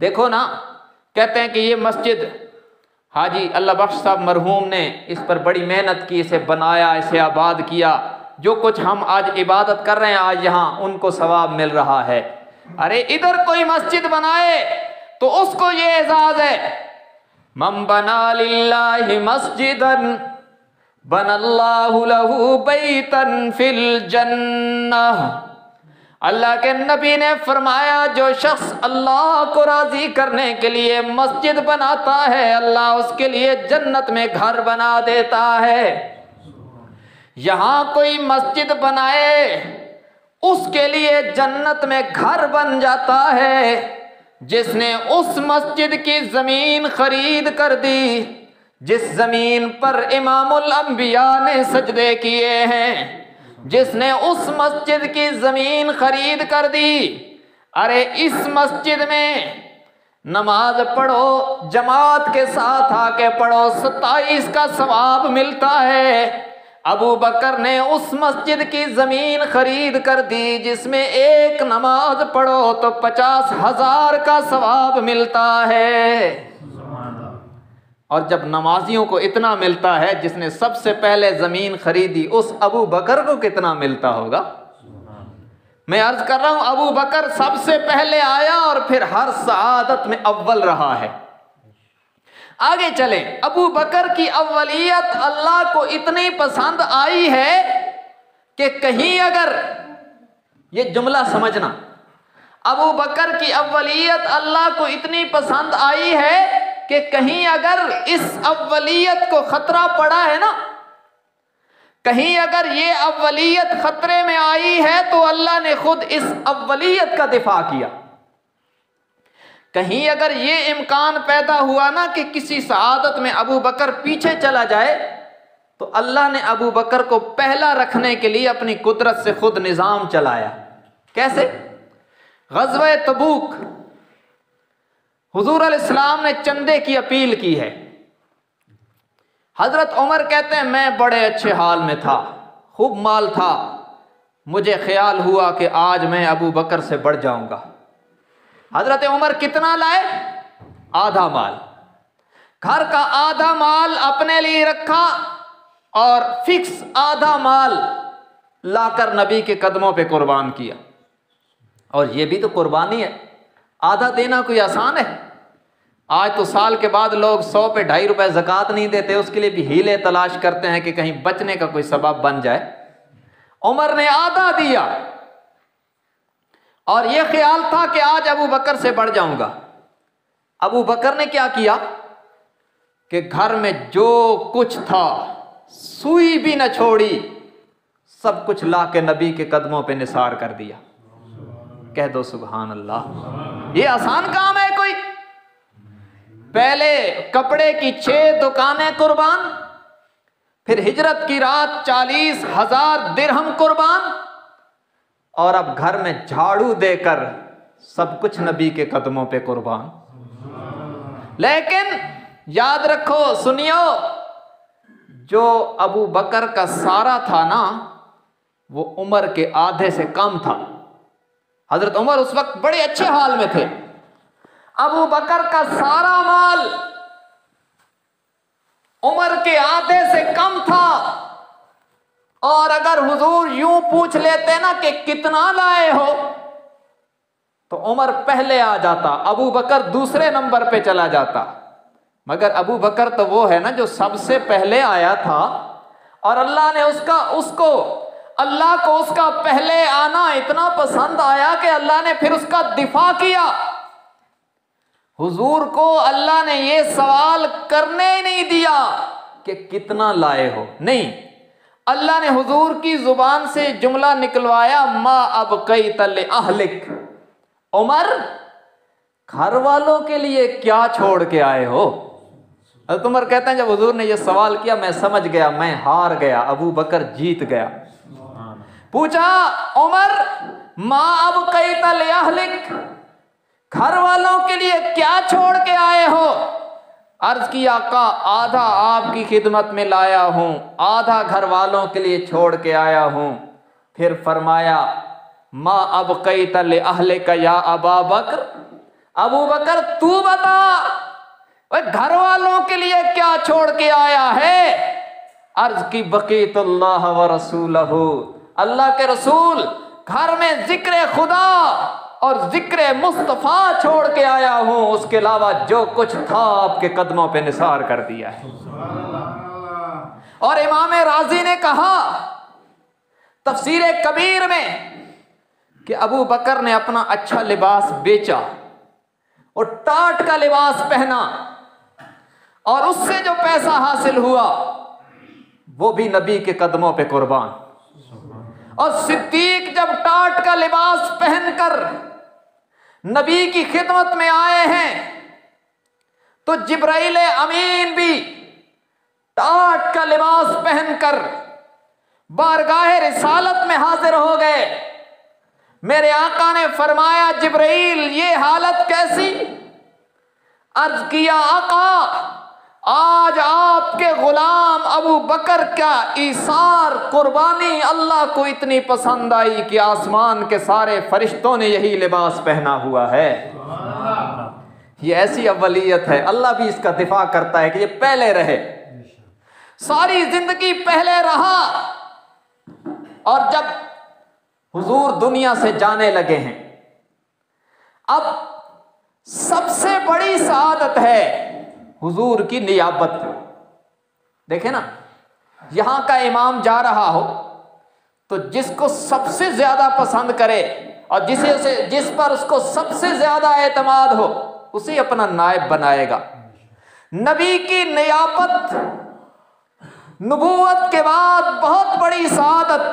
देखो ना, कहते हैं कि ये मस्जिद हाजी अल्लाह बख्श साहब मरहूम ने इस पर बड़ी मेहनत की, इसे बनाया, इसे आबाद किया। जो कुछ हम आज इबादत कर रहे हैं आज यहाँ, उनको सवाब मिल रहा है। अरे इधर कोई मस्जिद बनाए तो उसको ये एजाज है, मम बना लिल्लाहि मस्जिदन बनल्लाहु लहू बैतन फिल जन्नह। अल्लाह के नबी ने फरमाया जो शख्स अल्लाह को राजी करने के लिए मस्जिद बनाता है, अल्लाह उसके लिए जन्नत में घर बना देता है। यहां कोई मस्जिद बनाए उसके लिए जन्नत में घर बन जाता है। जिसने उस मस्जिद की जमीन खरीद कर दी जिस जमीन पर इमामुल अंबिया ने सजदे किए हैं, जिसने उस मस्जिद की जमीन खरीद कर दी। अरे इस मस्जिद में नमाज पढ़ो, जमात के साथ आके पढ़ो, 27 का सवाब मिलता है। अबू बकर ने उस मस्जिद की जमीन खरीद कर दी जिसमें एक नमाज पढ़ो तो 50,000 का सवाब मिलता है। और जब नमाजियों को इतना मिलता है, जिसने सबसे पहले जमीन खरीदी उस अबू बकर को कितना मिलता होगा। मैं अर्ज कर रहा हूं, अबू बकर सबसे पहले आया और फिर हर सआदत में अव्वल रहा है। आगे चले, अबू बकर की अव्वलियत अल्लाह को इतनी पसंद आई है कि कहीं अगर, ये जुमला समझना, अबू बकर की अव्वलियत अल्लाह को इतनी पसंद आई है कि कहीं अगर इस अव्वलियत को खतरा पड़ा है ना, कहीं अगर ये अव्वलियत खतरे में आई है तो अल्लाह ने खुद इस अव्वलियत का दिफा किया। कहीं अगर ये इम्कान पैदा हुआ ना कि किसी सआदत में अबू बकर पीछे चला जाए, तो अल्लाह ने अबू बकर को पहला रखने के लिए अपनी कुदरत से खुद निज़ाम चलाया। कैसे? ग़ज़वा तबूक हुजूर अलैहिस्सलाम ने चंदे की अपील की है। हजरत उमर कहते हैं मैं बड़े अच्छे हाल में था, खूब माल था, मुझे ख्याल हुआ कि आज मैं अबू बकर से बढ़ जाऊंगा। हजरत उमर कितना लाए? आधा माल, घर का आधा माल अपने लिए रखा और फिक्स आधा माल लाकर नबी के कदमों पे कुर्बान किया। और ये भी तो कुर्बानी है, आधा देना कोई आसान है? आज तो साल के बाद लोग 100 पे 2.5 रुपए ज़कात नहीं देते, उसके लिए भी हीले तलाश करते हैं कि कहीं बचने का कोई सबब बन जाए। उमर ने आधा दिया और यह ख्याल था कि आज अबू बकर से बढ़ जाऊंगा। अबू बकर ने क्या किया कि घर में जो कुछ था सुई भी न छोड़ी, सब कुछ ला के नबी के कदमों पे निसार कर दिया। कह दो सुभान अल्लाह। ये आसान काम है कोई? पहले कपड़े की 6 दुकानें कुर्बान, फिर हिजरत की रात 40,000 दिरहम कुर्बान, और अब घर में झाड़ू देकर सब कुछ नबी के कदमों पे कुर्बान। लेकिन याद रखो, सुनियो, जो अबू बकर का सारा था ना, वो उमर के आधे से कम था। हजरत उमर उस वक्त बड़े अच्छे हाल में थे। अबू बकर का सारा माल उमर के आधे से कम था। और अगर हुजूर यूं पूछ लेते ना कि कितना लाए हो, तो उमर पहले आ जाता, अबू बकर दूसरे नंबर पे चला जाता। मगर अबू बकर तो वो है ना जो सबसे पहले आया था, और अल्लाह ने अल्लाह को उसका पहले आना इतना पसंद आया कि अल्लाह ने फिर उसका दिफा किया। हुजूर को अल्लाह ने ये सवाल करने ही नहीं दिया कि कितना लाए हो, नहीं, अल्लाह ने हुजूर की जुबान से जुमला निकलवाया, मा अब कई तले अहलिक, उमर घर वालों के लिए क्या छोड़ के आए हो। उमर कहते हैं जब हुजूर ने यह सवाल किया मैं समझ गया, मैं हार गया, अबू बकर जीत गया। पूछा, उमर मा अब कई तले अहलिक, घर वालों के लिए क्या छोड़ के आए हो। अर्ज किया, आका आधा आपकी खिदमत में लाया हूं, आधा घर वालों के लिए छोड़ के आया हूं। फिर फरमाया, मा अब कई तले अहले का या अबा बकर, अबू बकर तू बता, घर वालों के लिए क्या छोड़ के आया है। अर्ज की, बकीतुल्लाह व रसूलहू, अल्लाह के रसूल घर में जिक्र खुदा और जिक्र मुस्तफा छोड़ के आया हूं, उसके अलावा जो कुछ था आपके कदमों पे निसार कर दिया है। और इमाम राजी ने कहा तफसीर कबीर में कि अबू बकर ने अपना अच्छा लिबास बेचा और टाट का लिबास पहना, और उससे जो पैसा हासिल हुआ वो भी नबी के कदमों पे कुर्बान। और सिद्दीक जब टाट का लिबास पहनकर नबी की खिदमत में आए हैं, तो जिब्राइल अमीन भी टाट का लिबास पहनकर बारगाह रिसालत में हाजिर हो गए। मेरे आका ने फरमाया, जिब्राइल ये हालत कैसी। अर्ज किया, आका आज आपके गुलाम अबू बकर का ईसार कुर्बानी अल्लाह को इतनी पसंद आई कि आसमान के सारे फरिश्तों ने यही लिबास पहना हुआ है। ये ऐसी अव्वलियत है, अल्लाह भी इसका दिफा करता है कि ये पहले रहे, सारी जिंदगी पहले रहा। और जब हुजूर दुनिया से जाने लगे हैं, अब सबसे बड़ी सआदत है हुजूर की नियाबत। देखे ना, यहां का इमाम जा रहा हो तो जिसको सबसे ज्यादा पसंद करे और जिस पर उसको सबसे ज्यादा एतमाद हो उसे अपना नायब बनाएगा। नबी की नियाबत नबूवत के बाद बहुत बड़ी सआदत,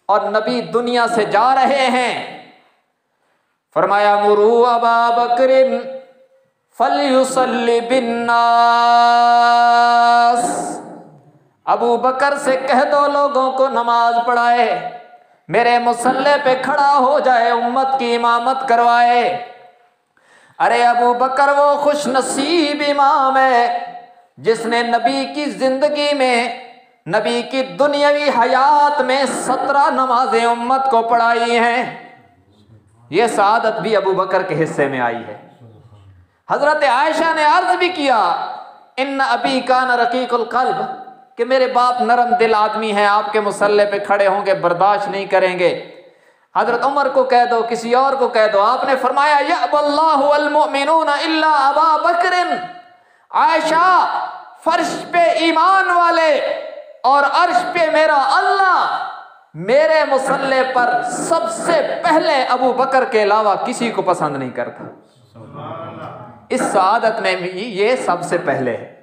और नबी दुनिया से जा रहे हैं। फरमाया, मुरू अबा बकरिन फलयुसल्ली बिन्नास, अबू बकर से कह दो लोगों को नमाज पढ़ाए, मेरे मुसल्ले पे खड़ा हो जाए, उम्मत की इमामत करवाए। अरे अबू बकर वो खुश नसीब इमाम है जिसने नबी की जिंदगी में, नबी की दुनियावी हयात में 17 नमाजें उम्मत को पढ़ाई हैं। ये सआदत भी अबू बकर के हिस्से में आई है। हजरत आयशा ने अर्ज भी किया, इन्न अबी कान रकीकुल कल्ब, कि मेरे बाप नरम दिल आदमी हैं, आपके मुसल्ले पे खड़े होंगे बर्दाश्त नहीं करेंगे। हजरत उमर को कह दो, किसी और को कह दो। आपने फरमाया यअबल्लाहु वल मुमिनूना इल्ला अबा बकरिन, आयशा फर्श पे ईमान वाले और अर्श पे मेरा अल्लाह, मेरे मुसल्ले पर सबसे पहले अबू बकर के अलावा किसी को पसंद नहीं करता। इस सआदत में भी ये सबसे पहले है।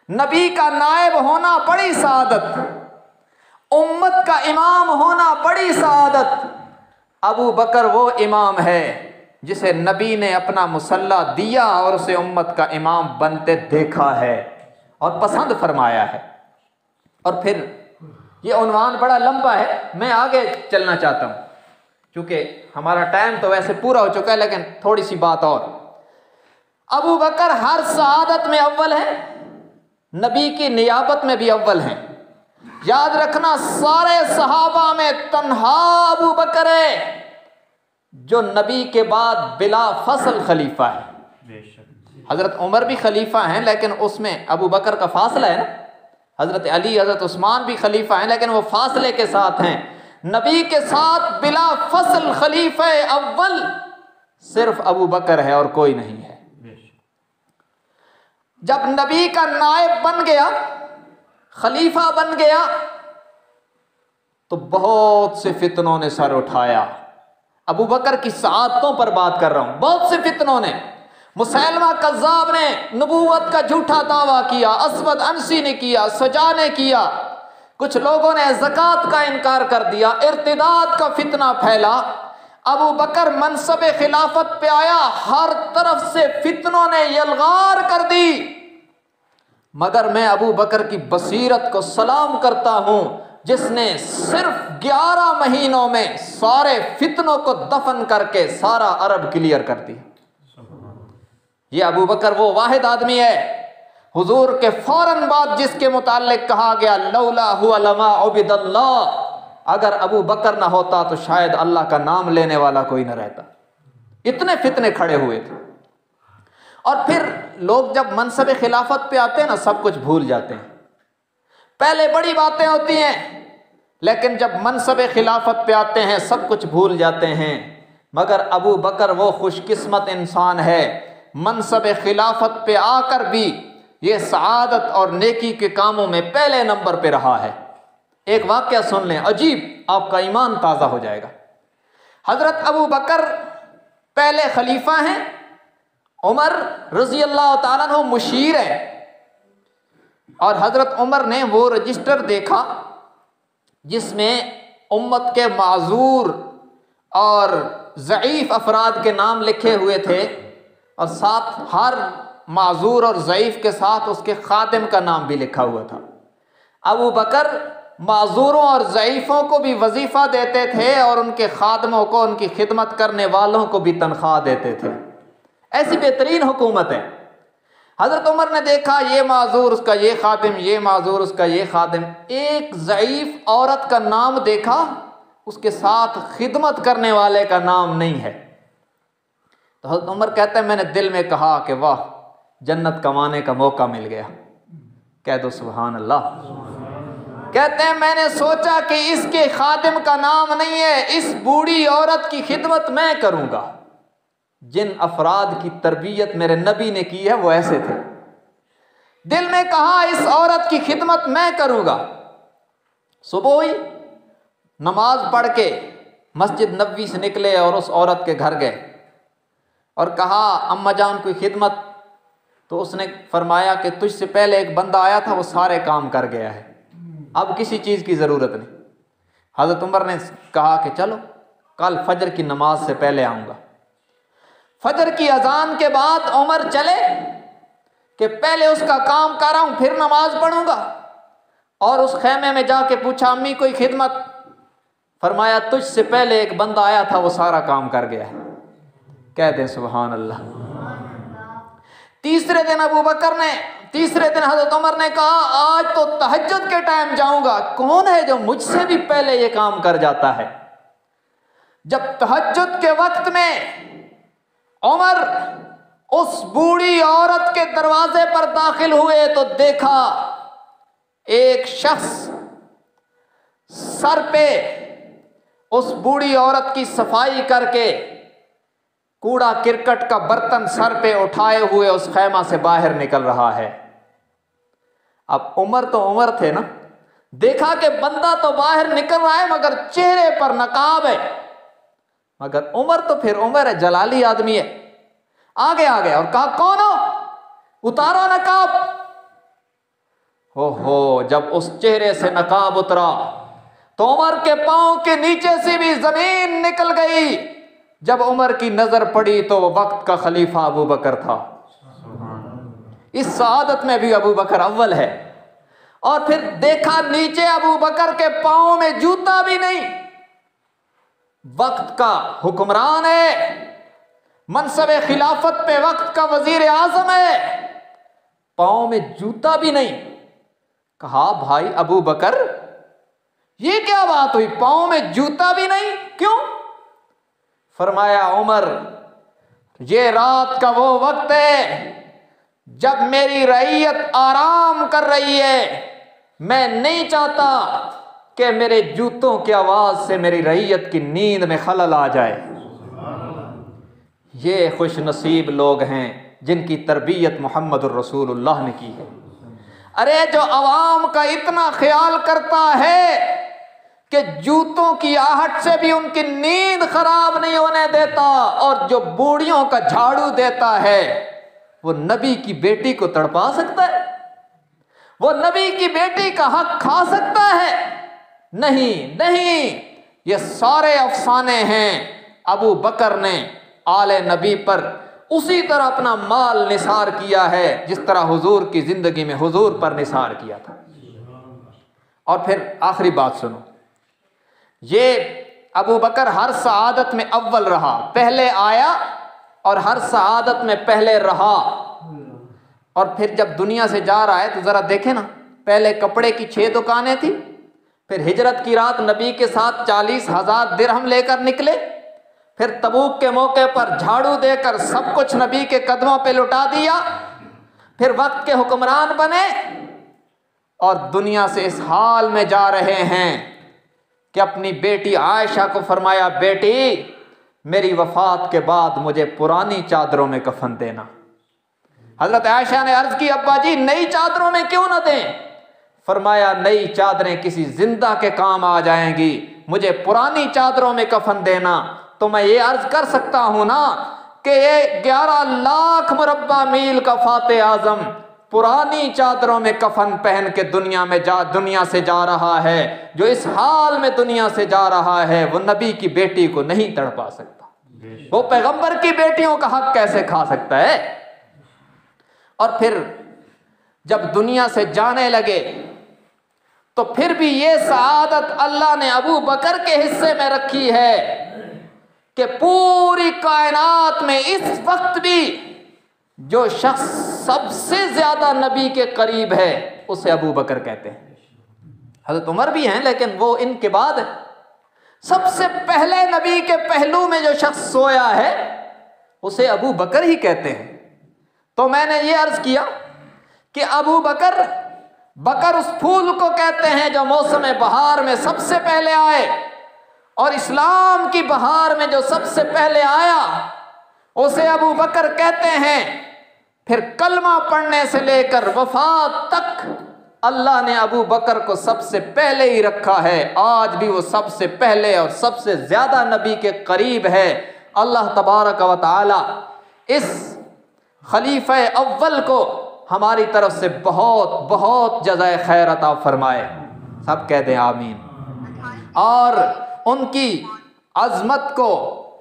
नबी का नायब होना बड़ी सआदत, उम्मत का इमाम होना बड़ी सआदत। अबू बकर वो इमाम है जिसे नबी ने अपना मुसल्ला दिया और उसे उम्मत का इमाम बनते देखा है और पसंद फरमाया है। और फिर ये उन्वान बड़ा लंबा है, मैं आगे चलना चाहता हूँ क्योंकि हमारा टाइम तो वैसे पूरा हो चुका है, लेकिन थोड़ी सी बात और। अबू बकर हर सआदत में अव्वल है, नबी की नियाबत में भी अव्वल हैं। याद रखना, सारे सहाबा में तन्हा अबू बकर है जो नबी के बाद बिला फसल खलीफा है। हजरत उमर भी खलीफा हैं, लेकिन उसमें अबू बकर का फासला है ना। हजरत अली, हजरत उस्मान भी खलीफा हैं, लेकिन वो फासले के साथ हैं। नबी के साथ बिला फसल खलीफा अव्वल सिर्फ अबू बकर है और कोई नहीं है। जब नबी का नायब बन गया, खलीफा बन गया, तो बहुत से फितनों ने सर उठाया। अबू बकर की सआदतों पर बात कर रहा हूं। बहुत से फितनों ने, मुसैलमा कज़्ज़ाब ने नबूवत का झूठा दावा किया, असवद अंसी ने किया, सजा ने किया, कुछ लोगों ने ज़कात का इनकार कर दिया, इर्तिदाद का फितना फैला। अबू बकर मनसब खिलाफत पे आया, हर तरफ से फितनों ने यलगार कर दी। मगर मैं अबू बकर की बसीरत को सलाम करता हूं जिसने सिर्फ 11 महीनों में सारे फितनों को दफन करके सारा अरब क्लियर कर दिया। ये अबू बकर वो वाहिद आदमी है हुजूर के फौरन बाद जिसके मुताल्लिक कहा गया लौला हुवा लमा उबिदल्लाह, अगर अबू बकर ना होता तो शायद अल्लाह का नाम लेने वाला कोई ना रहता। इतने फितने खड़े हुए थे। और फिर लोग जब मनसब खिलाफत पे आते हैं ना, सब कुछ भूल जाते हैं। पहले बड़ी बातें होती हैं, लेकिन जब मनसब खिलाफत पे आते हैं सब कुछ भूल जाते हैं। मगर अबू बकर वो खुशकिस्मत इंसान है, मनसब खिलाफत पे आकर भी ये सआदत और नेकी के कामों में पहले नंबर पे रहा है। एक वाक़या सुन लें, अजीब, आपका ईमान ताज़ा हो जाएगा। हज़रत अबू बकर पहले खलीफा हैं, उमर रज़ी अल्लाह ताला अन्हु मुशीर है। और हज़रत उमर ने वो रजिस्टर देखा जिसमें उम्मत के माजूर और ज़ईफ़ अफराद के नाम लिखे हुए थे, और साथ हर माजूर और ज़ईफ़ के साथ उसके खादिम का नाम भी लिखा हुआ था। अबू बकर माजूरों और ज़ईफ़ों को भी वजीफ़ा देते थे और उनके खादमों को, उनकी खिदमत करने वालों को भी तनख्वाह देते थे। ऐसी बेहतरीन हुकूमत है। हज़रत उमर ने देखा ये माजूर उसका ये खादिम, ये माजूर उसका ये खादिम। एक ज़ईफ़ औरत का नाम देखा, उसके साथ खिदमत करने वाले का नाम नहीं है। तो हज़रत उमर कहते हैं मैंने दिल में कहा कि वाह, जन्नत कमाने का मौका मिल गया। कह दो सुभान अल्लाह। कहते हैं मैंने सोचा कि इसके खादिम का नाम नहीं है, इस बूढ़ी औरत की खिदमत मैं करूँगा। जिन अफराद की तरबियत मेरे नबी ने की है वो ऐसे थे। दिल में कहा इस औरत की खिदमत मैं करूँगा। सुबह हुई, नमाज पढ़ के मस्जिद नबवी से निकले और उस औरत के घर गए और कहा अम्मा जान कोई खिदमत। तो उसने फरमाया कि तुझसे पहले एक बंदा आया था, वो सारे काम कर गया है, अब किसी चीज़ की ज़रूरत नहीं। हज़रत उमर ने कहा कि चलो कल फजर की नमाज से पहले आऊँगा। फजर की अजान के बाद उमर चले कि पहले उसका काम कर रहा हूँ फिर नमाज पढ़ूंगा। और उस खेमे में जाके पूछा अम्मी कोई खिदमत। फरमाया तुझसे पहले एक बंदा आया था, वो सारा काम कर गया है। कह दें सुभान अल्लाह। तीसरे दिन हजरत उमर ने कहा आज तो तहज्जुद के टाइम जाऊंगा, कौन है जो मुझसे भी पहले ये काम कर जाता है। जब तहज्जुद के वक्त में उमर उस बूढ़ी औरत के दरवाजे पर दाखिल हुए तो देखा एक शख्स सर पे उस बूढ़ी औरत की सफाई करके कूड़ा किरकट का बर्तन सर पे उठाए हुए उस खैमा से बाहर निकल रहा है। अब उमर तो उमर थे ना, देखा कि बंदा तो बाहर निकल रहा है मगर चेहरे पर नकाब है, मगर उमर तो फिर उमर है, जलाली आदमी है। आगे आ गया और कहा कौन हो, उतारो नकाब। ओहो, जब उस चेहरे से नकाब उतरा तो उमर के पांव के नीचे से भी जमीन निकल गई। जब उमर की नजर पड़ी तो वो वक्त का खलीफा अबू बकर था। इस सआदत में भी अबू बकर अव्वल है। और फिर देखा नीचे अबू बकर के पांव में जूता भी नहीं। वक्त का हुक्मरान है, मनसब खिलाफत पे वक्त का वजीर आजम है, पांव में जूता भी नहीं। कहा भाई अबू बकर ये क्या बात हुई, पांव में जूता भी नहीं, क्यों? फरमाया उमर, ये रात का वो वक्त है जब मेरी रईयत आराम कर रही है। मैं नहीं चाहता कि मेरे जूतों की आवाज से मेरी रईयत की नींद में खलल आ जाए। ये खुश नसीब लोग हैं जिनकी तरबियत मुहम्मदुर रसूलुल्लाह ने की है। अरे जो अवाम का इतना ख्याल करता है कि जूतों की आहट से भी उनकी नींद खराब नहीं होने देता, और जो बूढ़ियों का झाड़ू देता है वो नबी की बेटी को तड़पा सकता है? वो नबी की बेटी का हक खा सकता है? नहीं नहीं, ये सारे अफसाने हैं। अबू बकर ने आले नबी पर उसी तरह अपना माल निसार किया है जिस तरह हुजूर की जिंदगी में हुजूर पर निसार किया था। और फिर आखिरी बात सुनो, ये अबू बकर हर सआदत में अव्वल रहा, पहले आया और हर सआदत में पहले रहा। और फिर जब दुनिया से जा रहा है तो जरा देखे ना, पहले कपड़े की 6 दुकानें थी, फिर हिजरत की रात नबी के साथ 40,000 दिरहम लेकर निकले, फिर तबूक के मौके पर झाड़ू देकर सब कुछ नबी के कदमों पे लुटा दिया, फिर वक्त के हुक्मरान बने और दुनिया से इस हाल में जा रहे हैं कि अपनी बेटी आयशा को फरमाया, बेटी मेरी वफात के बाद मुझे पुरानी चादरों में कफन देना। हजरत आयशा ने अर्ज की, अब्बा जी नई चादरों में क्यों न दें? फरमाया, नई चादरें किसी जिंदा के काम आ जाएंगी, मुझे पुरानी चादरों में कफन देना। तो मैं ये अर्ज कर सकता हूं ना कि ये 11 लाख मुरब्बा मील का फाते आजम पुरानी चादरों में कफन पहन के दुनिया से जा रहा है। जो इस हाल में दुनिया से जा रहा है वो नबी की बेटी को नहीं तड़पा सकता, वो पैगंबर की बेटियों का हक कैसे खा सकता है? और फिर जब दुनिया से जाने लगे तो फिर भी ये सआदत अल्लाह ने अबू बकर के हिस्से में रखी है कि पूरी कायनात में इस वक्त भी जो शख्स सबसे ज्यादा नबी के करीब है उसे अबू बकर कहते हैं। हज़रत उमर भी हैं लेकिन वो इनके बाद है। सबसे पहले नबी के पहलू में जो शख्स सोया है उसे अबू बकर ही कहते हैं। तो मैंने ये अर्ज किया कि अबू बकर उस फूल को कहते हैं जो मौसम बहार में सबसे पहले आए, और इस्लाम की बहार में जो सबसे पहले आया उसे अबू बकर कहते हैं। फिर कलमा पढ़ने से लेकर वफात तक अल्लाह ने अबू बकर को सबसे पहले ही रखा है। आज भी वो सबसे पहले और सबसे ज्यादा नबी के करीब है। अल्लाह तबारक व तआला इस खलीफा अव्वल को हमारी तरफ से बहुत बहुत जज़ाए खैर अता फरमाए। सब कह दें आमीन। और उनकी अज़मत को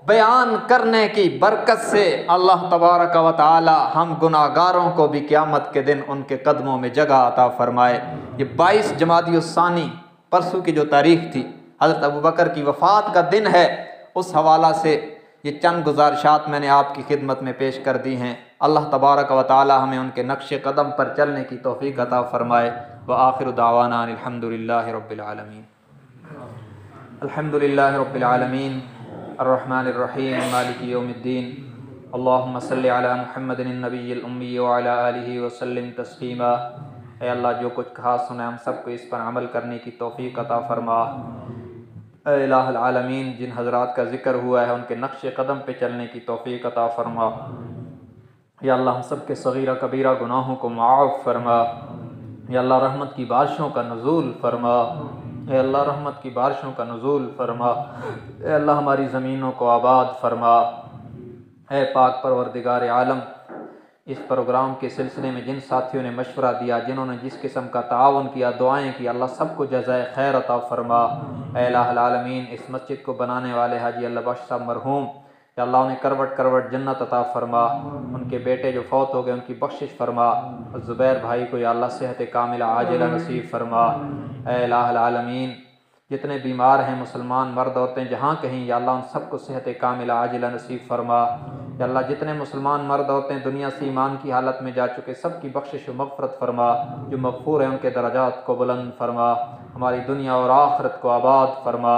बयान करने की बरकत से अल्लाह तबारक व तआला हम गुनाहगारों को भी क़यामत के दिन उनके कदमों में जगह अता फरमाए। ये 22 जमादी-उस-सानी परसों की जो तारीख़ थी, हज़रत अबू बकर की वफ़ात का दिन है, उस हवाला से ये चंद गुज़ारिशात मैंने आपकी खिदमत में पेश कर दी हैं। अल्लाह तबारक व तआला हमें उनके नक्श कदम पर चलने की तौफ़ीक़ अता फ़रमाए। व आखिरु दावाना अल्हम्दुलिल्लाहि रब्बिल आलमीन। अल्हम्दुलिल्लाहि रब्बिल आलमीन अर्रहमानिर रहीम मालिकि यौमिद्दीन। अल्लाहुम्मा सल्लि अला मुहम्मदिन नबिय्यिल उम्मी व अला आलिहि व सल्लिम तस्लीमा। ऐ अल्लाह, जो कुछ कहा सुना हम सबको इस पर अमल करने की तौफ़ीक़ अता फ़रमा। ऐ इलाहुल आलमीन, जिन हज़रात का ज़िक्र हुआ है उनके नक्श कदम पे चलने की तौफ़ीक़ अता फ़रमा। या अल्लाह हम सब के सग़ीरा कबीरा गुनाहों को माफ़ फ़रमा। या अल्लाह रहमत की बारिशों का नुज़ूल फ़रमा। या अल्लाह रहमत की बारिशों का नुज़ूल फ़रमा। या अल्लाह हमारी ज़मीनों को आबाद फ़रमा। ऐ पाक परवरदिगार आलम, इस प्रोग्राम के सिलसिले में जिन साथियों ने मशवरा दिया, जिन्होंने जिस किस्म का ताआवुन किया, दुआएं की, अल्लाह सबको जज़ाए खैर अता फ़रमा। ऐ इलाहुल आलमीन, इस मस्जिद को बनाने वाले हाजी अल्लाह बख्श साहब मरहूम, या अल्लाह उन्हें करवट करवट जन्नत अता फ़रमा। उनके बेटे जो फौत हो गए उनकी बख्शिश फ़रमा। ज़ुबैर भाई को या अल्लाह सेहत कामिला आजिला नसीब फ़रमा। ऐ इलाहुल आलमीन, जितने बीमार हैं मुसलमान मर्द औरतें जहाँ कहीं, या अल्लाह उन सबको सेहत कामिला आजिला नसीब फ़रमा। या अल्लाह जितने मुसलमान मर्द औरतें दुनिया से ईमान की हालत में जा चुके, सब की बख्शिश व मग़फ़िरत फ़रमा। जो मग़फ़ूर हैं उनके दर्जात को बुलंद फ़रमा। हमारी दुनिया और आखिरत को आबाद फ़रमा।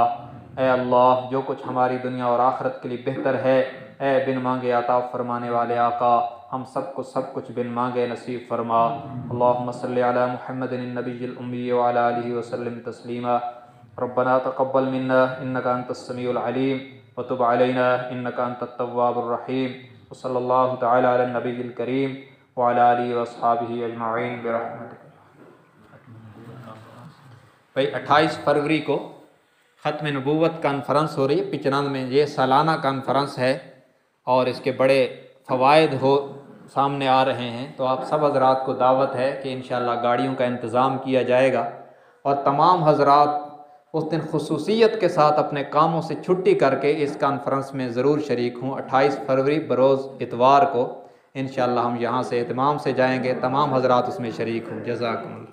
ऐ अल्लाह, जो कुछ हमारी दुनिया और आखिरत के लिए बेहतर है, ऐ बिन मांगे अता फ़रमाने वाले आका, हम सबको सब कुछ बिन मांगे नसीब फ़रमा। अल्लाहुम्मा सल्लि अला मुहम्मदिन नबिय्यिल उम्मी व अला आलिहि व सल्लिम तस्लीमा। रब्बना तक़ब्बल मिन्ना इन्नका अंतस समीउल अलीम व तुब अलैना इन्नका अंतत तव्वाबुर रहीम। व सल्लल्लाहु तआला अला नबिय्यिल करीम व अला आलिहि व अस्हाबिहि अजमईन बिरहमतिक। भाई 28 फरवरी को ख़त्म नबूवत कॉन्फ्रेंस हो रही है 95 में। ये सालाना कॉन्फ्रेंस है और इसके बड़े फ़वाइद हो सामने आ रहे हैं। तो आप सब हज़रात को दावत है कि इंशाअल्लाह गाड़ियों का इंतज़ाम किया जाएगा और तमाम हज़रात उस दिन खुसूसियत के साथ अपने कामों से छुट्टी करके इस कॉन्फ्रेंस में ज़रूर शरीक हूँ। 28 फरवरी बरोज़ इतवार को इंशाअल्लाह हम यहाँ से एहतमाम से जाएंगे। तमाम हज़रात उसमें शरीक हूँ। जज़ाकुमुल्लाह।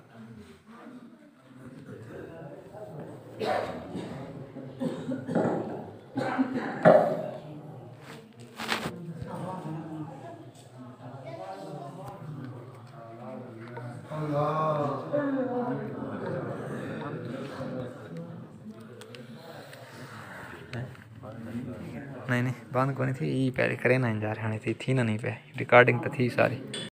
नहीं नहीं बंद को नहीं थी, ये पहले करे ना जा रहे थी ना, नहीं पे रिकॉर्डिंग तो थी सारी।